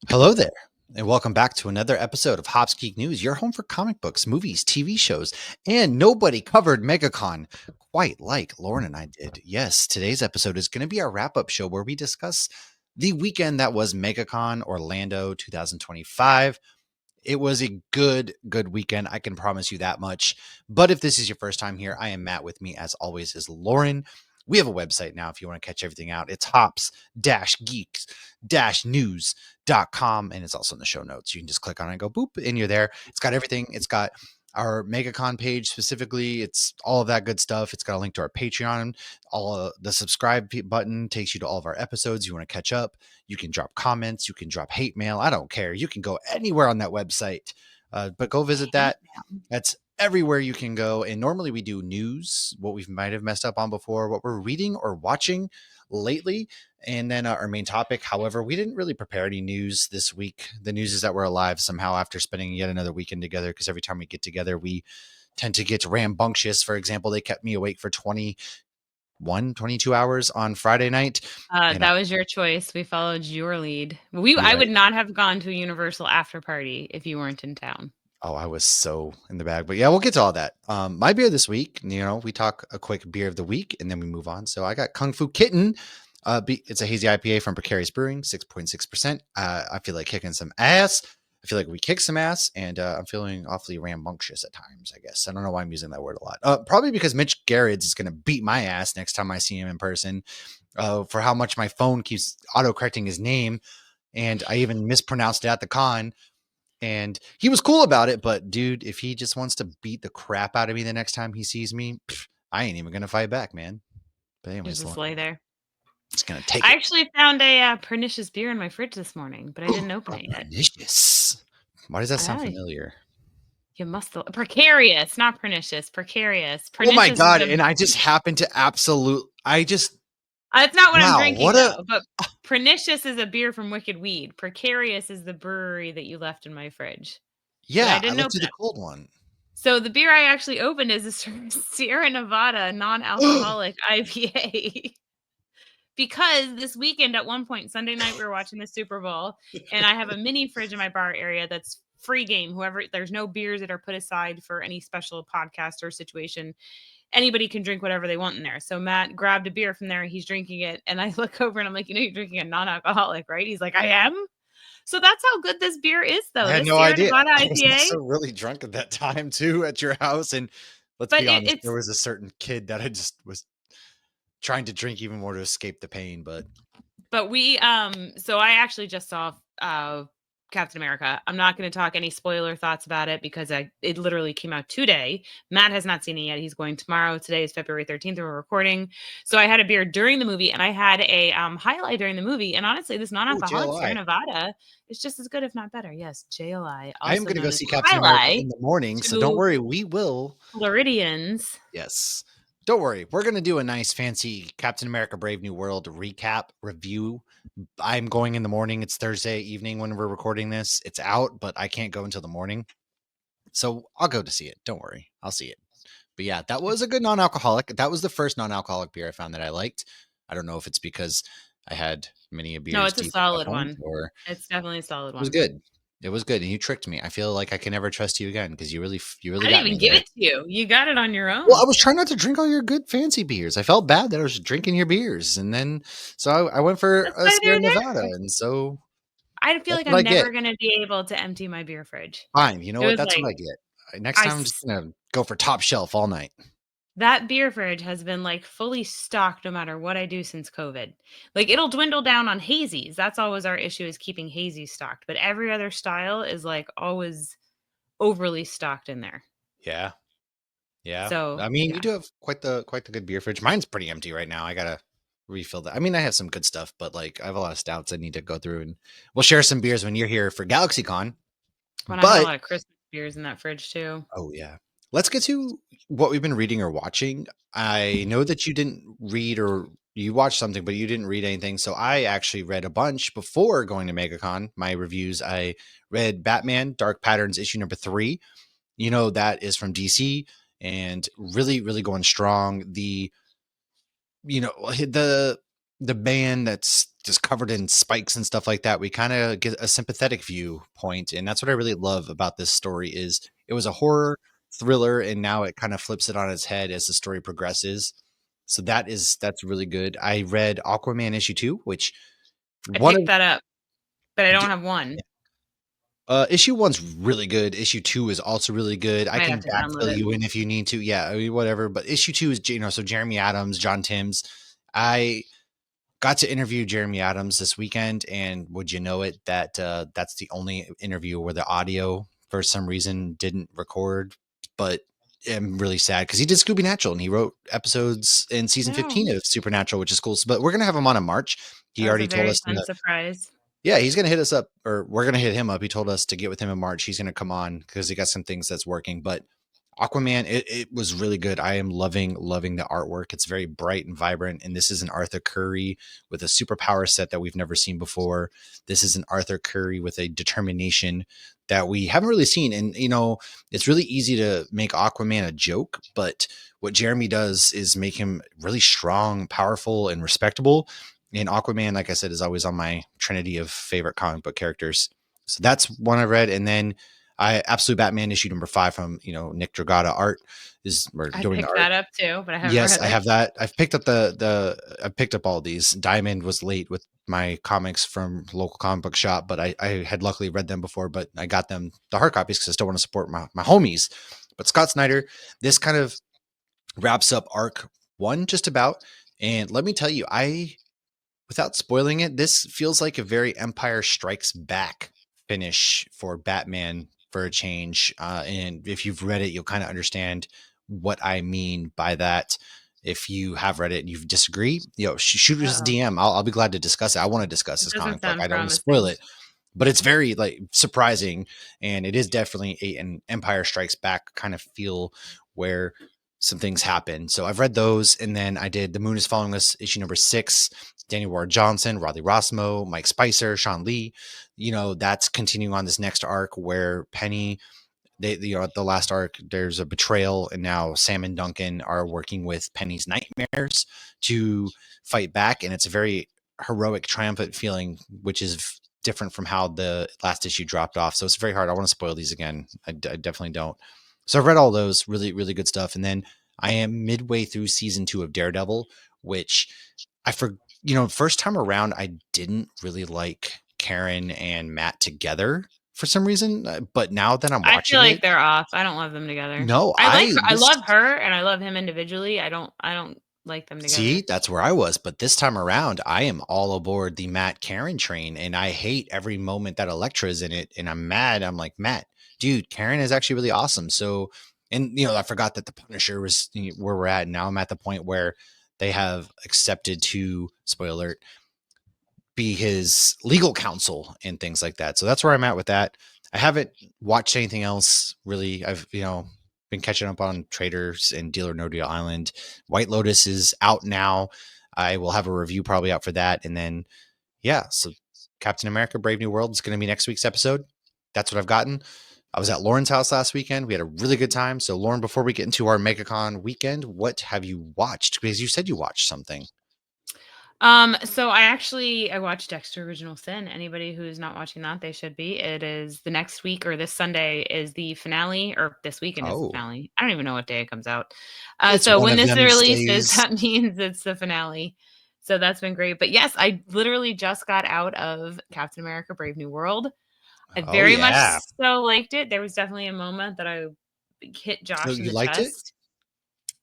Hello there, and welcome back to another episode of Hops Geek News, your home for comic books, movies, TV shows, and nobody covered MegaCon quite like Lauren and I did. Yes, today's episode is going to be our wrap up show where we discuss the weekend that was MegaCon Orlando 2025. It was a good weekend. I can promise you that much. But if this is your first time here, I am Matt. With me, as always, is Lauren. We have a website now if you want to catch everything out. It's hops-geeks-news.com. And it's also in the show notes. You can just click on it and go boop, and you're there. It's got everything. It's got our MegaCon page specifically. It's all of that good stuff. It's got a link to our Patreon. The subscribe button takes you to all of our episodes. You want to catch up. You can drop comments. You can drop hate mail. I don't care. You can go anywhere on that website, but go visit that. That's everywhere you can go. And normally we do news, what we might have messed up on before, what we're reading or watching lately, and then our main topic. However, we didn't really prepare any news this week. The news is that we're alive somehow after spending yet another weekend together, because every time we get together, we tend to get rambunctious. For example, they kept me awake for 22 hours on Friday night. And That was your choice. We followed your lead. you're I right. would not have gone to a Universal after party if you weren't in town. Oh, I was so in the bag, but yeah, we'll get to all that. My beer this week, we talk a quick beer of the week and then we move on. So I got Kung Fu Kitten. It's a hazy IPA from Precarious Brewing, 6.6%. I feel like kicking some ass. I feel like we kick some ass, and I'm feeling awfully rambunctious at times, I guess. I don't know why I'm using that word a lot. Probably because Mitch Garrett's is going to beat my ass next time I see him in person for how much my phone keeps auto-correcting his name, and I even mispronounced it at the con. And he was cool about it, but dude, if he just wants to beat the crap out of me the next time he sees me, I ain't even gonna fight back, man. But anyways, Just Lauren, lay there. it's gonna take I it. actually found a pernicious beer in my fridge this morning, but I didn't open Oh, it yet. pernicious. Why does that sound I familiar? You must precarious, not pernicious. Precarious. Oh my Pernicious is god! a. And I just happened to It's not what I'm wow, drinking what a though. But pernicious is a beer from Wicked Weed. Precarious is the brewery that you left in my fridge, but I yeah. I didn't left open you the it. cold one. So the beer I actually opened is a Sierra Nevada non-alcoholic IPA. Because this weekend at one point, Sunday night, we were watching the Super Bowl, and I have a mini fridge in my bar area that's free game. Whoever, there's no beers that are put aside for any special podcast or situation. Anybody can drink whatever they want in there. So Matt grabbed a beer from there. He's drinking it. And I look over and I'm like, you're drinking a non alcoholic, right? He's like, I am. So that's how good this beer is, I though. had This no Sierra idea. Nevada I was IPA. also really drunk at that time too at your house, and let's But be honest, there it's was a certain kid that I just was trying to drink even more to escape the pain, but But so I actually just saw Captain America. I'm not going to talk any spoiler thoughts about it because it literally came out today. Matt has not seen it yet. He's going tomorrow. Today is February 13th. We're recording. So I had a beer during the movie and I had a highlight during the movie. And honestly, this ooh, non-alcoholic Sierra JLI. Nevada is just as good, if not better. Yes, JLI, I am also going to go known as see Captain America highlight in the morning, so don't to worry, we will. Floridians. Yes. Don't worry. We're going to do a nice fancy Captain America Brave New World recap review. I'm going in the morning. It's Thursday evening when we're recording this. It's out, but I can't go until the morning. So I'll go to see it. Don't worry. I'll see it. But yeah, that was a good non-alcoholic. That was the first non-alcoholic beer I found that I liked. I don't know if it's because I had many No, beers it's a deep at that solid point, one. or It's definitely a solid it was one. good. It was good, and you tricked me. I feel like I can never trust you again because you really I didn't got even me give there. it to you. You got it on your Well, I own. was trying not to drink all your good fancy beers. I felt bad that I was drinking your beers, and then so I went for That's a why Sierra they're Nevada, there. and so I feel that's like what I I'm get. never gonna be able to empty my beer fridge. Fine, you know It what? was That's what like I get. Next I time, I'm just s gonna go for top shelf all night. that beer fridge has been, like, fully stocked no matter what I do since COVID. Like, it'll dwindle down on hazies. That's always our issue is keeping hazies stocked, but every other style is, like, always overly stocked in there. Yeah, yeah. So, I mean, you yeah. do have quite the good beer fridge. Mine's pretty empty right now. I gotta refill that. I mean, I have some good stuff, but like I have a lot of stouts I need to go through, and we'll share some beers when you're here for GalaxyCon. When I have a But lot of Christmas beers in that fridge too. oh yeah. Let's get to what we've been reading or watching. I know that you didn't read or you watched something, but you didn't read anything. So I actually read a bunch before going to MegaCon. My reviews, I read Batman Dark Patterns issue number 3. You know, that is from DC and really, really going strong. The the man that's just covered in spikes and stuff like that, we kind of get a sympathetic viewpoint, and that's what I really love about this story. Is it was a horror thriller, and now it kind of flips it on its head as the story progresses. So that's really good. I read Aquaman issue 2, which I one picked of that up, but I don't d- have 1. issue 1's really good. Issue 2 is also really good. I Might have can to download backfill it. you in if you need to. Yeah, I mean, whatever. But issue 2 is, so Jeremy Adams, John Timms. I got to interview Jeremy Adams this weekend, and would you know it, that that's the only interview where the audio for some reason didn't record. But I'm really sad because he did Scooby Natural and he wrote episodes in season No. 15 of Supernatural, which is cool. But we're gonna have him on in March. He That was a already told very us in fun the surprise. yeah, he's gonna hit us up, or we're gonna hit him up. He told us to get with him in March. He's gonna come on because he got some things that's working. But Aquaman, it was really good. I am loving the artwork. It's very bright and vibrant. And this is an Arthur Curry with a superpower set that we've never seen before. This is an Arthur Curry with a determination that we haven't really seen. And it's really easy to make Aquaman a joke, but what Jeremy does is make him really strong, powerful, and respectable. And Aquaman, like I said, is always on my trinity of favorite comic book characters. So that's one I read. And then I Absolute Batman issue number 5 from Nick Dragata art is we're I doing the picked art. that up too, but I haven't Yes, read I it. have that. I've picked up I've picked up all these. Diamond was late with my comics from local comic book shop, but I had luckily read them before, but I got them the hard copies because I still want to support my homies. But Scott Snyder, this kind of wraps up arc 1 just about. And let me tell you, without spoiling it, this feels like a very Empire Strikes Back finish for Batman for a change. And if you've read it, you'll kind of understand what I mean by that. If you have read it and you disagree, shoot us a Uh-oh. DM. I'll be glad to discuss it. I want to discuss It this doesn't comic book. sound I don't want to spoil promising. it, but it's very like surprising, and it is definitely an Empire Strikes Back kind of feel where some things happen. So I've read those, and then I did The Moon Is Following Us issue number 6. Daniel Ward Johnson, Riley Rossmo, Mike Spicer, Sean Lee. That's continuing on this next arc where Penny, at the last arc, there's a betrayal, and now Sam and Duncan are working with Penny's nightmares to fight back, and it's a very heroic, triumphant feeling, which is different from how the last issue dropped off. So it's very hard. I want to spoil these again. I definitely don't. So I've read all those, really, really good stuff, and then I am midway through season 2 of Daredevil, which I for first time around, I didn't really like Karen and Matt together for some reason, but now that I'm I feel watching like it, they're off. I don't love them together. no, I love her and I love him individually. I don't like them see, together. that's where I was. But this time around, I am all aboard the Matt Karen train, and I hate every moment that Elektra's in it. And I'm mad. I'm like, Matt, dude, Karen is actually really awesome. So, and I forgot that the Punisher was where we're at. Now I'm at the point where they have accepted to, spoiler alert, be his legal counsel and things like that. So that's where I'm at with that. I haven't watched anything else really. I've, been catching up on Traders and Deal or No Deal Island. White Lotus is out now. I will have a review probably out for that. And then, yeah, so Captain America Brave New World is going to be next week's episode. That's what I've gotten. I was at Lauren's house last weekend. We had a really good time. So, Lauren, before we get into our MegaCon weekend, what have you watched? Because you said you watched something. So I watched Dexter Original Sin. Anybody who's not watching that, they should be. It is the next week, or this Sunday is the finale, or this weekend is the Oh, finale. I don't even know what day it comes out. it's So one when of this them releases, days. that means it's the finale. So that's been great. But yes, I literally just got out of Captain America Brave New World. I Oh, very much yeah. so liked it. There was definitely a moment that I hit So Josh in you the liked it? chest.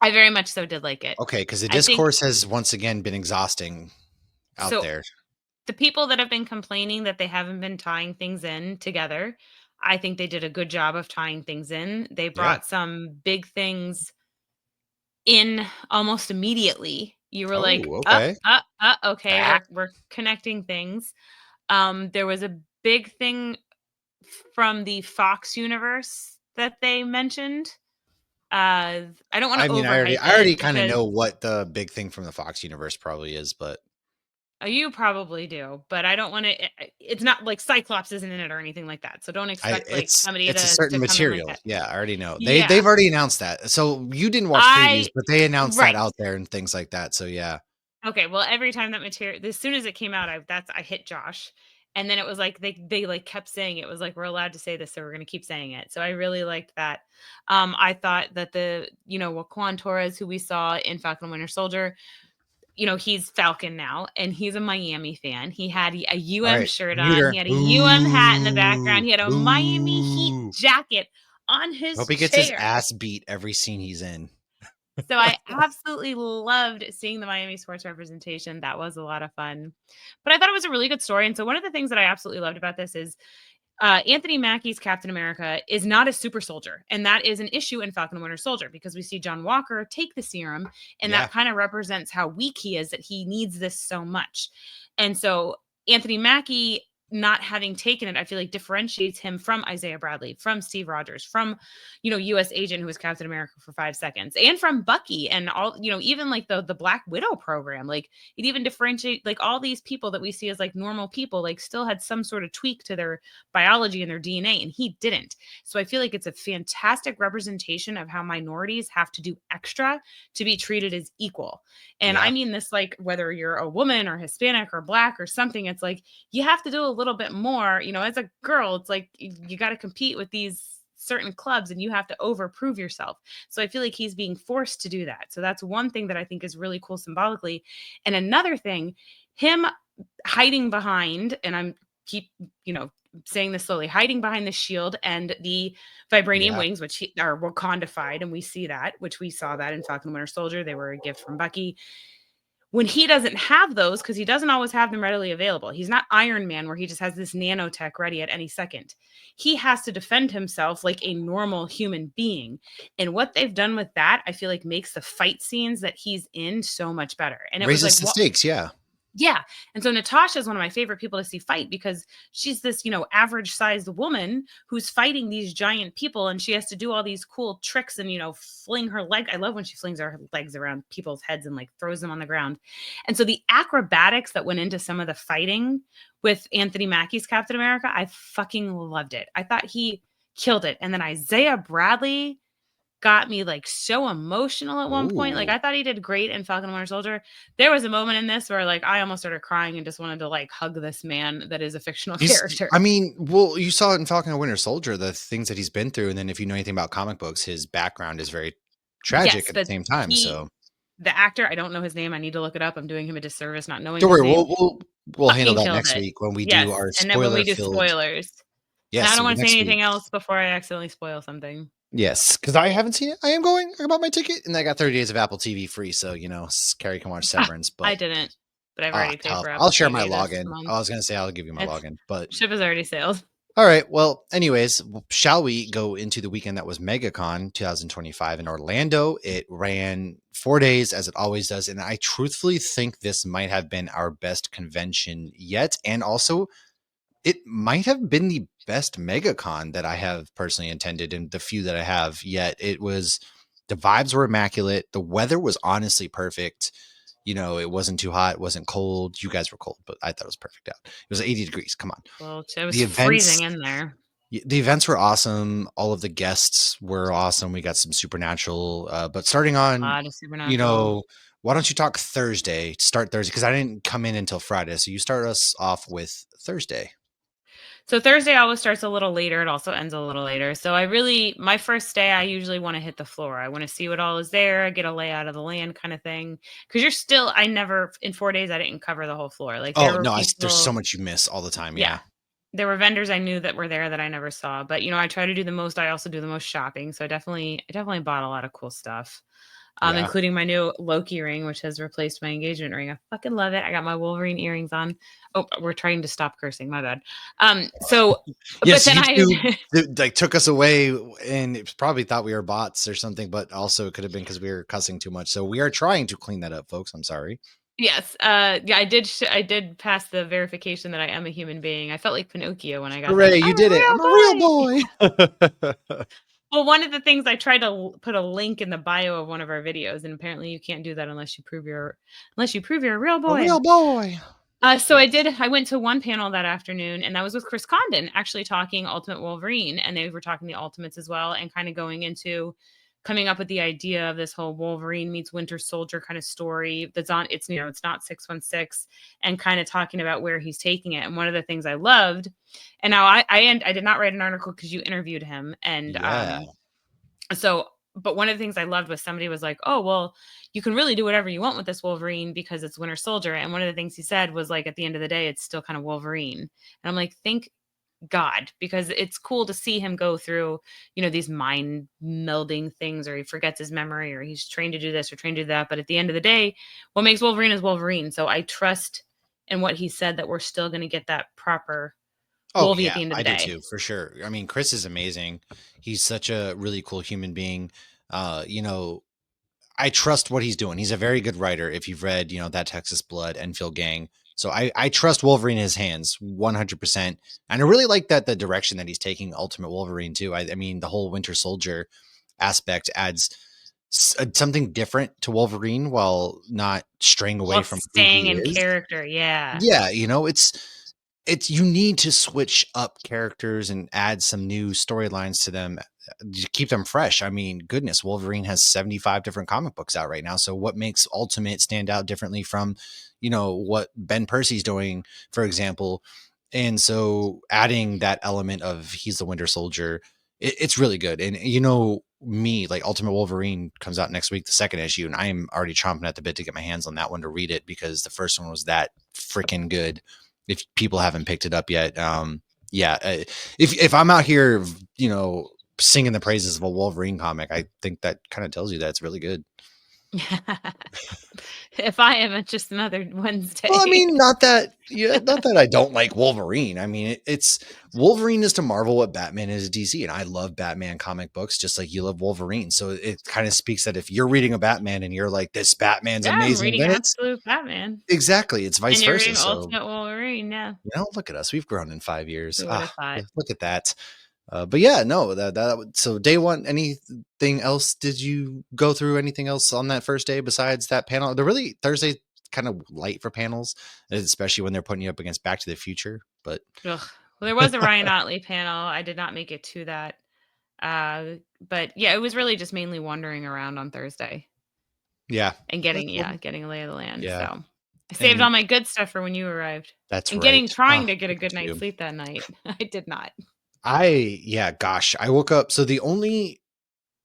I very much so did like it. Okay, because the I think discourse has once again been exhausting out so. there. The people that have been complaining that they haven't been tying things in together, I think they did a good job of tying things in. They Yeah. brought some big things in almost immediately. You were like, Oh, okay. okay, Ah. we're connecting things." There was a big thing from the Fox universe that they mentioned. I don't want I to mean, overhype I it already kinda because know what the big thing from the Fox universe probably is, but you probably do, but I don't wanna it's not like Cyclops isn't in it or anything like that, so don't I expect, like, it's somebody it's a certain to come in like material. that. Yeah, I already know. Yeah, They've already announced that. So you didn't watch previews, I but they announced that right. out there and things like that. So yeah. Okay, well, every time that material as soon as it came out, I hit Josh, and then it was like they, like, kept saying it was like, "We're allowed to say this, so we're gonna keep saying it." So I really liked that. I thought that Juan Torres, who we saw in Falcon and Winter Soldier, he's Falcon now, and he's a Miami fan. He had a UM Alright, shirt on, he neuter. had a UM hat in the background, Boo. he had a Miami Heat Boo. jacket on Hope his he gets his chair. ass beat every scene he's in. So I absolutely loved seeing the Miami sports representation. That was a lot of fun. But I thought it was a really good story. And so one of the things that I absolutely loved about this is Anthony Mackie's Captain America is not a super soldier. And that is an issue in Falcon and Winter Soldier because we see John Walker take the serum, and Yeah. that kind of represents how weak he is, that he needs this so much. And so Anthony Mackie not having taken it, I feel like differentiates him from Isaiah Bradley, from Steve Rogers, from, US Agent who was Captain America for 5 seconds, and from Bucky and all, even like the Black Widow program. Like it even differentiate like all these people that we see as like normal people, like still had some sort of tweak to their biology and their DNA, and he didn't. So I feel like it's a fantastic representation of how minorities have to do extra to be treated as equal. And I Yeah. mean this like whether you're a woman or Hispanic or black or something, it's like you have to do a little bit more. As a girl, it's like you got to compete with these certain clubs and you have to overprove yourself. So I feel like he's being forced to do that. So that's one thing that I think is really cool symbolically. And another thing, him hiding behind, and I'm keep, saying this slowly, hiding behind the shield and the vibranium Yeah. wings, which are Wakandified, and we see that, which we saw that in Falcon and Winter Soldier. They were a gift from Bucky. When he doesn't have those, because he doesn't always have them readily available, he's not Iron Man where he just has this nanotech ready at any second. He has to defend himself like a normal human being. And what they've done with that, I feel like makes the fight scenes that he's in so much better. And it was like, Raises the what? stakes, yeah. Yeah. And so Natasha is one of my favorite people to see fight because she's this, average sized woman who's fighting these giant people, and she has to do all these cool tricks and, fling her leg. I love when she flings her legs around people's heads and like throws them on the ground. And so the acrobatics that went into some of the fighting with Anthony Mackie's Captain America, I fucking loved it. I thought he killed it. And then Isaiah Bradley got me like so emotional at one point. Like Ooh. I thought he did great in Falcon and Winter Soldier. There was a moment in this where like I almost started crying and just wanted to like hug this man that is a fictional character. Well, you saw it in Falcon and Winter Soldier, the things that he's been through, and then if you know anything about comic books, his background is very tragic Yes, at the but same time, he so the actor, I don't know his name. I need to look it up. I'm doing him a disservice not knowing don't his worry, name. we'll handle Fucking that killed next it. week when we do Yes, our and then when we do spoiler-filled. spoilers. And I Yes, don't want to say next week. anything else before I accidentally spoil something. Yes, because I haven't seen it. I am going. I bought my ticket, and I got 30 days of Apple TV free, so, Carrie can watch Ah, Severance, I but, didn't, but I've already paid tough. for I'll Apple share my TV this login. month. I was gonna say I'll give you my It's login, but ship has already sailed. all right. Well, anyways, shall we go into the weekend that was MegaCon 2025 in Orlando? It ran 4 days as it always does. And I truthfully think this might have been our best convention yet. And also, it might have been the best MegaCon that I have personally attended in the few that I have yet. The vibes were immaculate. The weather was honestly perfect. It wasn't too hot, it wasn't cold. You guys were cold, but I thought it was perfect out. It was 80 degrees. Come on. Well, it was The events freezing in there. the events were awesome. All of the guests were awesome. We got some supernatural. But starting A on, lot of supernatural. why don't you talk Thursday? Start Thursday because I didn't come in until Friday. So you start us off with Thursday. So Thursday always starts a little later. It also ends a little later. So my first day, I usually want to hit the floor. I want to see what all is there, get a layout of the land kind of thing. Because in 4 days, I didn't cover the whole floor. Like there Oh were no, there's so people, much you miss all the time. yeah, Yeah, there were vendors I knew that were there that I never saw. But I try to do the most. I also do the most shopping. So I definitely bought a lot of cool stuff. yeah. Including my new Loki ring, which has replaced my engagement ring. I fucking love it. I got my Wolverine earrings on. Oh, we're trying to stop cursing. My bad. So, but Yes, then YouTube I, like took us away, and it probably thought we were bots or something. But also, it could have been because we were cussing too much. So we are trying to clean that up, folks. I'm sorry. yes, yeah, I did pass the verification that I am a human being. I felt like Pinocchio when I got that. Hooray! I'm You a did it. I'm a real real boy. boy. Well, one of the things I tried to put a link in the bio of one of our videos, and apparently you can't do that unless you prove you're a real A boy. real boy. So I Yes. did. I went to one panel that afternoon, and that was with Chris Condon, actually talking Ultimate Wolverine, and they were talking the Ultimates as well, and kind of going into coming up with the idea of this whole Wolverine meets Winter Soldier kind of story that's on it's it's not 616, and kind of talking about where he's taking it. And one of the things I loved, and now I did not write an article because you interviewed him, and Yeah. so but one of the things I loved was somebody was like, "Oh, well, you can really do whatever you want with this Wolverine because it's Winter Soldier." And one of the things he said was like, at the end of the day, it's still kind of Wolverine. And I'm like, thank God, because it's cool to see him go through, these mind melding things, or he forgets his memory, or he's trained to do this or trained to do that. But at the end of the day, what makes Wolverine is Wolverine. So I trust in what he said that we're still going to get that proper Oh, Wolvie at yeah, the end of I the do day. too, for sure. I mean, Chris is amazing. He's such a really cool human being. You know, I trust what he's doing. He's a very good writer. If you've read, That Texas Blood, Enfield Gang. So I trust Wolverine in his hands 100%. And I really like that the direction that he's taking Ultimate Wolverine too. I mean, the whole Winter Soldier aspect adds something different to Wolverine while not straying away While from who staying he in is. character. Yeah. Yeah, it's you need to switch up characters and add some new storylines to them to keep them fresh. I mean, goodness, Wolverine has 75 different comic books out right now. So what makes Ultimate stand out differently from, what Ben Percy's doing, for example? And so adding that element of he's the Winter Soldier, it's really good. And me, like Ultimate Wolverine comes out next week, the second issue, and I am already chomping at the bit to get my hands on that one to read it because the first one was that freaking good. If people haven't picked it up yet, yeah, if I'm out here, singing the praises of a Wolverine comic, I think that kind of tells you that it's really good. If I am, it's just another Well, I Wednesday. mean, not that I don't like Wolverine. I mean, it's Wolverine is to Marvel what Batman is to DC, and I love Batman comic books just like you love Wolverine. So it kind of speaks that if you're reading a Batman and you're like, this Batman's Yeah, I'm amazing, reading then it's Absolute Batman. exactly, it's vice And you're versa. reading So, Ultimate Wolverine, yeah. look at us. We've grown in 5 years. Who would have Ah, thought? look at that. But yeah, no, so day one, anything else? Did you go through anything else on that first day besides that panel? They're really Thursday kind of light for panels, especially when they're putting you up against Back to the Future. But Ugh. Well, there was a Ryan Otley panel. I did not make it to that. But yeah, it was really just mainly wandering around on Thursday yeah, and that's cool. getting a lay of the land. Yeah, So I saved all and my good stuff for when you arrived. that's And right. Oh, trying to get a look good at night's you. sleep that night. I did not. Yeah, gosh, I woke up. So the only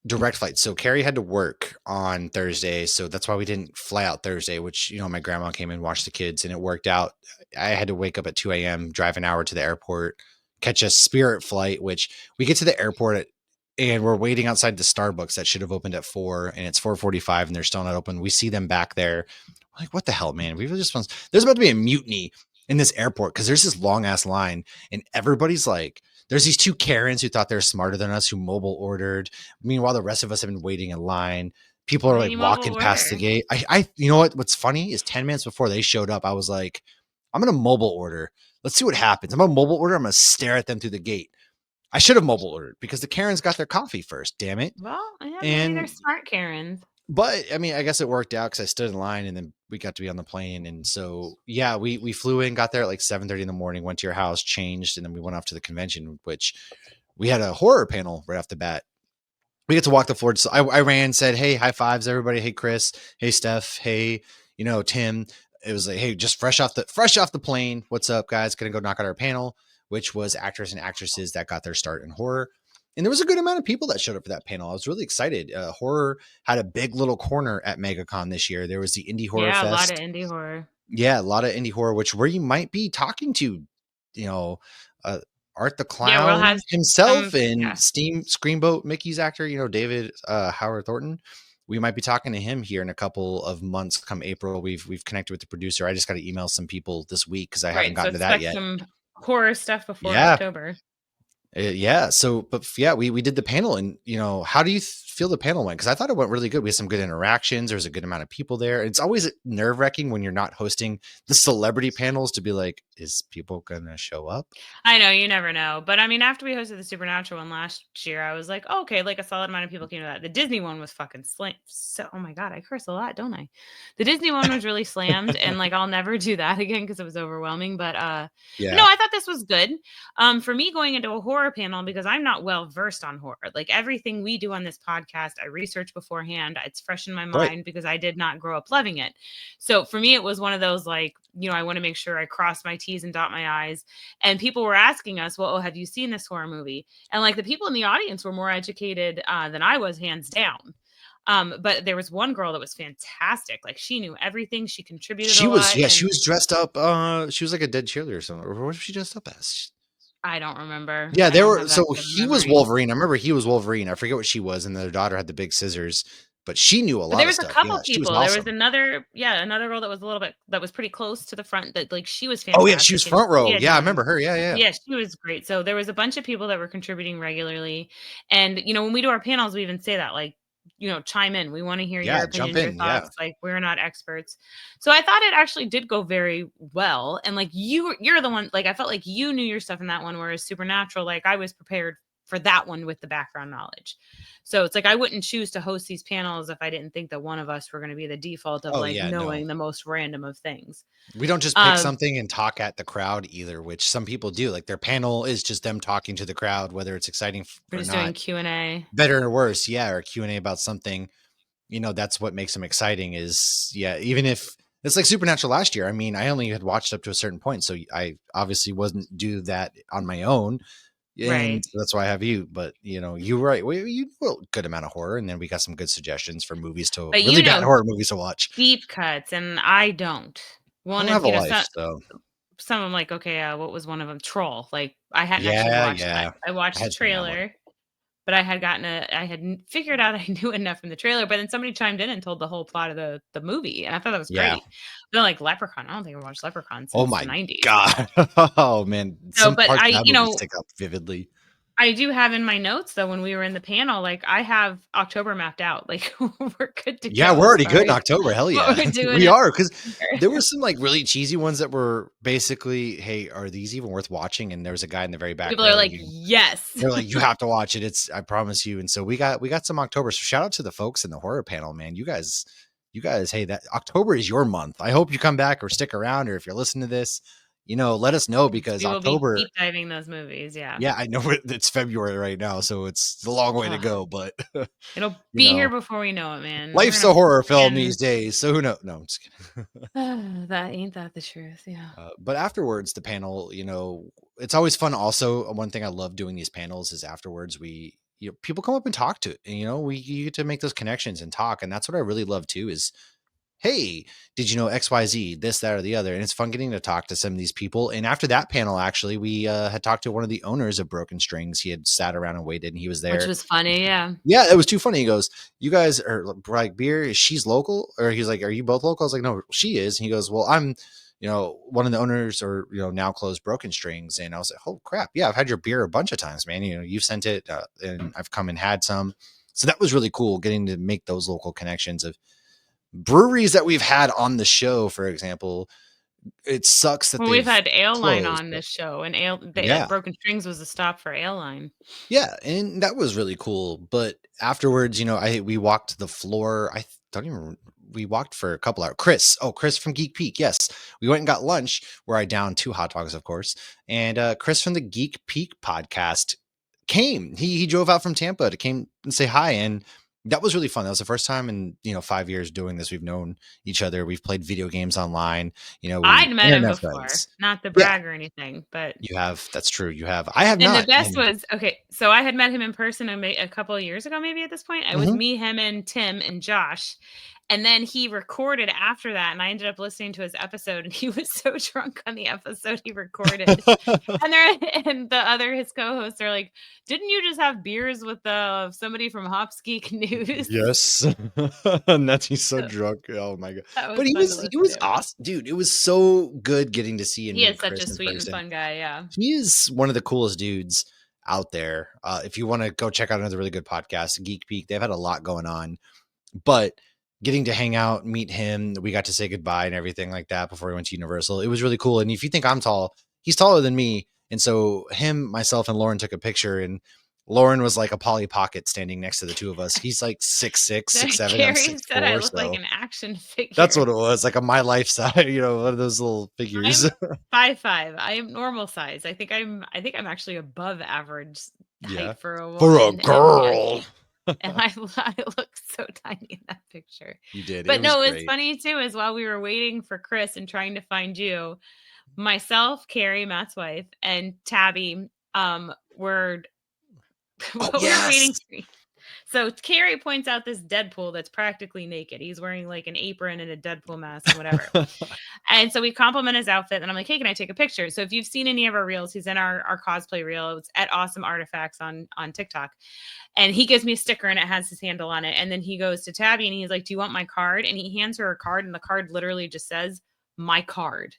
direct flight. So Carrie had to work on Thursday, so that's why we didn't fly out Thursday. Which my grandma came and watched the kids, and it worked out. I had to wake up at 2 a.m., drive an hour to the airport, catch a Spirit flight. Which we get to the airport and we're waiting outside the Starbucks that should have opened at 4, and it's 4:45, and they're still not open. We see them back there. We're like, what the hell, man? There's about to be a mutiny in this airport because there's this long ass line, and everybody's like, there's these two Karens who thought they were smarter than us who mobile ordered. Meanwhile, the rest of us have been waiting in line. People Why are didn't like you mobile walking past the order? gate. You know what? What's funny is 10 minutes before they showed up, I was like, I'm going to mobile order. Let's see what happens. I'm going to mobile order. I'm going to stare at them through the gate. I should have mobile ordered because the Karens got their coffee first. Damn it. Well, yeah, maybe they're And, smart Karens. but I mean, I guess it worked out because I stood in line and then we got to be on the plane. And so, yeah, we flew in, got there at like 7:30 in the morning, went to your house, changed, and then we went off to the convention, which we had a horror panel right off the bat. We get to walk the floor. So I ran, said, hey, high fives, everybody. Hey, Chris. Hey, Steph. Hey, Tim. It was like, hey, just fresh off the plane. What's up, guys? Gonna go knock out our panel, which was actors and actresses that got their start in horror. And there was a good amount of people that showed up for that panel. I was really excited. Horror had a big little corner at MegaCon this year. There was the Indie Horror Yeah, a lot of Fest. indie horror. Yeah, a lot of indie horror, which where you might be talking to, you know, uh, Art the Yeah, we'll Clown have himself some and yeah. Screamboat Mickey's actor, David Howard Thornton. We might be talking to him here in a couple of months. Come April, we've connected with the producer. I just got to email some people this week because I haven't Right, so gotten to that expect yet. some horror stuff before Yeah, October. yeah. So, but yeah, we did the panel, and how do you feel the panel went? Because I thought it went really good. We had some good interactions. There was a good amount of people there. It's always nerve wracking when you're not hosting the celebrity panels to be like, is people gonna show up? I know, you never know. But I mean, after we hosted the Supernatural one last year, I was like, oh, okay, like a solid amount of people came to that. The Disney one was fucking slam. So, oh my God, I curse a lot, don't I? The Disney one was really slammed, and like I'll never do that again because it was overwhelming. But no, Yeah. I thought this was good. For me going into a horror panel because I'm not well versed on horror. Like everything we do on this podcast, I research beforehand. It's fresh in my Right. mind because I did not grow up loving it. So for me, it was one of those like, I want to make sure I cross my T's and dot my I's, and people were asking us, well, oh, have you seen this horror movie? And like the people in the audience were more educated than I was, hands down. But there was one girl that was fantastic. Like she knew everything. She contributed a She was lot. yeah, she And was dressed up, she was like a dead cheerleader or something, or what was she dressed up as? I don't remember. Yeah, I they don't were have that so good of a he was memory. Wolverine. I remember he was Wolverine. I forget what she was, and their daughter had the big scissors, but she knew a But lot there of was a stuff. Yeah, couple she was people. There was awesome. another, yeah, another girl that was a little bit that was pretty close to the front that like she was Oh, yeah, she was fantastic and front she row. had Yeah, I done remember her. Yeah, yeah. yeah, she was great. So there was a bunch of people that were contributing regularly. And when we do our panels, we even say that like, chime in. We want to hear Yeah, your jump opinions, your in, yeah. thoughts. Like we're not experts. So I thought it actually did go very well. And like you're the one, like I felt like you knew your stuff in that one, whereas Supernatural, like I was prepared for that one with the background knowledge. So it's like I wouldn't choose to host these panels if I didn't think that one of us were going to be the default of Oh, like yeah, no. knowing the most random of things. We don't just pick Um, something and talk at the crowd either, which some people do. Like, their panel is just them talking to the crowd, whether it's exciting we're or just doing not. Q&A. Better or worse, yeah, or Q&A about something. That's what makes them exciting is, yeah, even if it's like Supernatural last year. I mean, I only had watched up to a certain point, so I obviously wasn't do that on my own, and Right. that's why I have you. But you're right. You know a good amount of horror, and then we got some good suggestions for movies to But really bad horror movies to watch. deep cuts, and I don't. I One don't of have a life, so some of them like, okay, what was one of them? Troll. Like I hadn't actually yeah, watched that. yeah, I I watched the had seen that one. trailer, but I had figured out I knew enough from the trailer, but then somebody chimed in and told the whole plot of the movie, and I thought that was Yeah. great. Then like Leprechaun, I don't think I watched Leprechaun Oh since the my 90s. god. Oh man, So, some but parts of that movie stick up vividly. I do have in my notes though when we were in the panel, like I have October mapped out. Like we're good to Yeah, go we're as already far good in as October. Hell what yeah. we're doing We in are, because there were October. some like really cheesy ones that were basically, hey, are these even worth watching? And there was a guy in the very back People are row. like, "Yes." They're like, you have to watch it. I promise you. And so we got some October. So shout out to the folks in the horror panel, man. You guys, hey, that October is your month. I hope you come back or stick around, or if you're listening to this, let us know, 'Cause because we will be October, deep diving those movies, yeah. yeah, I know it's February right now, so it's a long way to Ugh, go, but it'll you be here know, before we know it, man. We're life's gonna a horror film plan these days. So who knows? No, I'm just kidding. that ain't that the truth, yeah. But afterwards, the panel, it's always fun. Also, one thing I love doing these panels is afterwards people come up and talk to it, and you get to make those connections and talk, and that's what I really love too. Is, hey, did you know XYZ, this, that, or the other? And it's fun getting to talk to some of these people. And after that panel, actually, we had talked to one of the owners of Broken Strings. He had sat around and waited, and he was Which there. was funny, yeah. Yeah, it was too funny. He goes, "You guys are like beer. She's local," or he's like, "Are you both local?" I was like, "No, she is." And he goes, "Well, I'm, one of the owners, or now closed Broken Strings." And I was like, "Oh crap, yeah, I've had your beer a bunch of times, man. You've sent it, and I've come and had some." So that was really cool, getting to make those local connections of breweries that we've had on the show. For example, it sucks that Well, we've they've had Ale Line closed, on but this show, and yeah. Broken Strings was a stop for Ale Line. Yeah, and that was really cool. But afterwards, we walked the floor. Don't even. We walked for a couple hours. Chris from Geek Peak. Yes, we went and got lunch where I downed 2 hot dogs, of course. And Chris from the Geek Peak podcast came. He drove out from Tampa to came and say hi, and that was really fun. That was the first time in 5 years doing this. We've known each other. We've played video games online. I'd We met him internet before, friends. not to Yeah, brag or anything, but you have. That's true. You have. I have and the not. best And was okay, so I had met him in person a couple of years ago, maybe at this point. It was mhm. me, him, and Tim and Josh. And then he recorded after that, and I ended up listening to his episode, and he was so drunk on the episode he recorded. And his co-hosts are like, "Didn't you just have beers with somebody from Hops Geek News?" Yes. And that's he's so So drunk. Oh my god. that But was he fun to was he listen was to. awesome. Dude, it was so good getting to see and He meet is such a Chris in sweet and person. fun guy, yeah. He is one of the coolest dudes out there. If you want to go check out another really good podcast, Geek Peak, they've had a lot going on. But getting to hang out, meet him. We got to say goodbye and everything like that before we went to Universal. It was really cool. And if you think I'm tall, he's taller than me. And so him, myself, and Lauren took a picture, and Lauren was like a Polly Pocket standing next to the two of us. He's like 6'6", 6'7". I'm Carrie six said I four. look like So an action that's figure. what it was, like a My Life size, one of those little figures. I'm 5'5". I am normal size. I think I'm actually above average Yeah. height for a For a woman, and yes, girl. and I look so tiny in that picture. You did. It But was no, it's great. funny too is while we were waiting for Chris and trying to find you, myself, Carrie, Matt's wife, and Tabby, were Oh, while we were waiting yes. for you. So Carrie points out this Deadpool that's practically naked. He's wearing like an apron and a Deadpool mask and whatever. And so we compliment his outfit, and I'm like, "Hey, can I take a picture?" So if you've seen any of our reels, he's in our cosplay reel. It's at Awesome Artifacts on TikTok, and he gives me a sticker, and it has his handle on it. And then he goes to Tabby, and he's like, "Do you want my card?" And he hands her a card, and the card literally just says, "My card."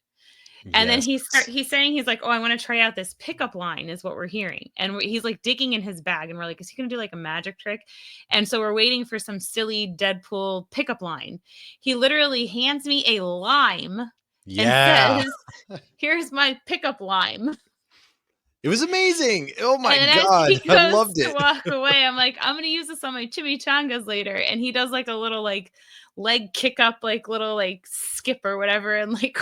And then Yes. he's saying he's like, "Oh, I want to try out this pickup line," is what we're hearing. And he's like digging in his bag, and we're like, "Is he going to do like a magic trick?" And so we're waiting for some silly Deadpool pickup line. He literally hands me a lime and Yeah. says, "Here's my pickup lime." It was amazing. Oh my And then as god. he I goes loved to it. walk away, I'm like, "I'm gonna use this on my chimichangas later." And he does like a little like leg kick up, like little like skip or whatever, and like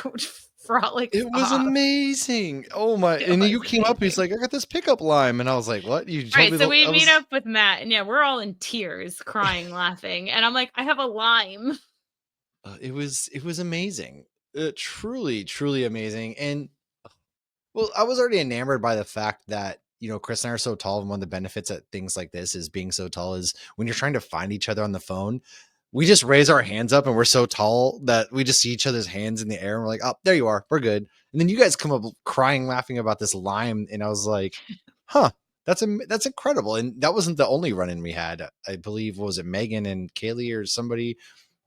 frolics It was off. amazing. Oh my, It and was you came up, he's amazing. like, "I got this pickup line." And I was like, "What?" You told Right, me so the we I meet was up with Matt, and yeah, we're all in tears, crying, laughing, and I'm like, "I have a lime." it was amazing. Truly, truly amazing. And well, I was already enamored by the fact that, Chris and I are so tall, and one of the benefits at things like this is being so tall is when you're trying to find each other on the phone, we just raise our hands up, and we're so tall that we just see each other's hands in the air, and we're like, "Oh, there you are. We're good." And then you guys come up crying, laughing about this lime, and I was like, "Huh, that's incredible." And that wasn't the only run-in we had. I believe, what was it, Megan and Kaylee or somebody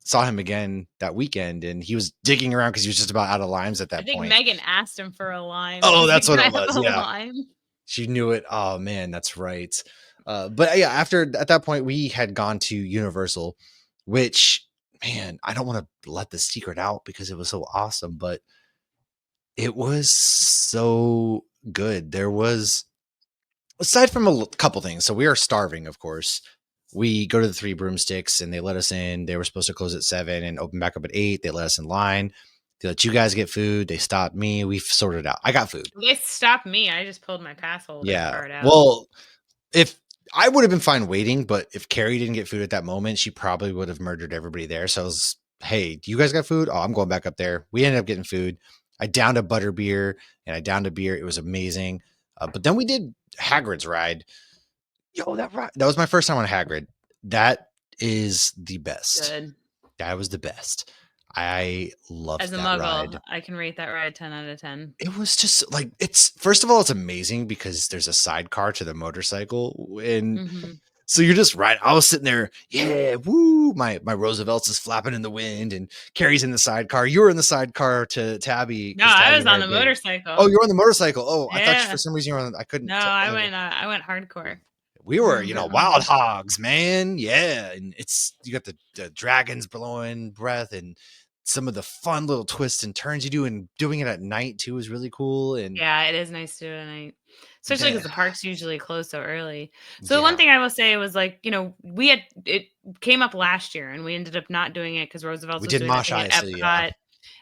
saw him again that weekend, and he was digging around because he was just about out of limes at I that think point. Megan asked him for a lime. Oh, She's like, that's what "Can I it have was. a Yeah. lime?" She knew it. Oh man, that's right. But yeah, after at that point, we had gone to Universal, which, man, I don't want to let the secret out because it was so awesome, but it was so good. There was, aside from a couple things, so we are starving, of course. We go to the Three Broomsticks, and they let us in. They were supposed to close at 7 and open back up at 8. They let us in line. They let you guys get food. They stopped me. We've sorted it out. I got food. They stopped me, I just pulled my pass holder Yeah. card out. Well, if I would have been fine waiting, but if Carrie didn't get food at that moment, she probably would have murdered everybody there. So I was, "Hey, do you guys got food?" "Oh, I'm going back up there." We ended up getting food. I downed a butter beer, and I downed a beer. It was amazing. But then we did Hagrid's ride. Yo, that was my first time on Hagrid. That is the best. Good. That was the best. I As loved a that ride. muggle, I can rate that ride 10 out of 10. It was just like, it's first of all, it's amazing because there's a sidecar to the motorcycle, and Mhm. so you're just right. I was sitting there, yeah, woo. My Roosevelt's is flapping in the wind, and Carrie's in the sidecar. You were in the sidecar to Tabby No, because I Tabby was and I on are the big. Oh, motorcycle. you're on the motorcycle. Oh, I thought for Yeah. some reason you were on. I No, couldn't. I went hardcore. We were, wild Mhm. hogs, man. Yeah, and you got the dragons blowing breath, and some of the fun little twists and turns you do, and doing it at night too is really cool. And Yeah, it is nice to do it at night, especially the because the park's usually closed so early. So the one yeah, thing I will say was, like, we had it came up last year, and we ended up not doing it because Roosevelt's we was did doing that Mosh thing at Isley, yeah. Epcot,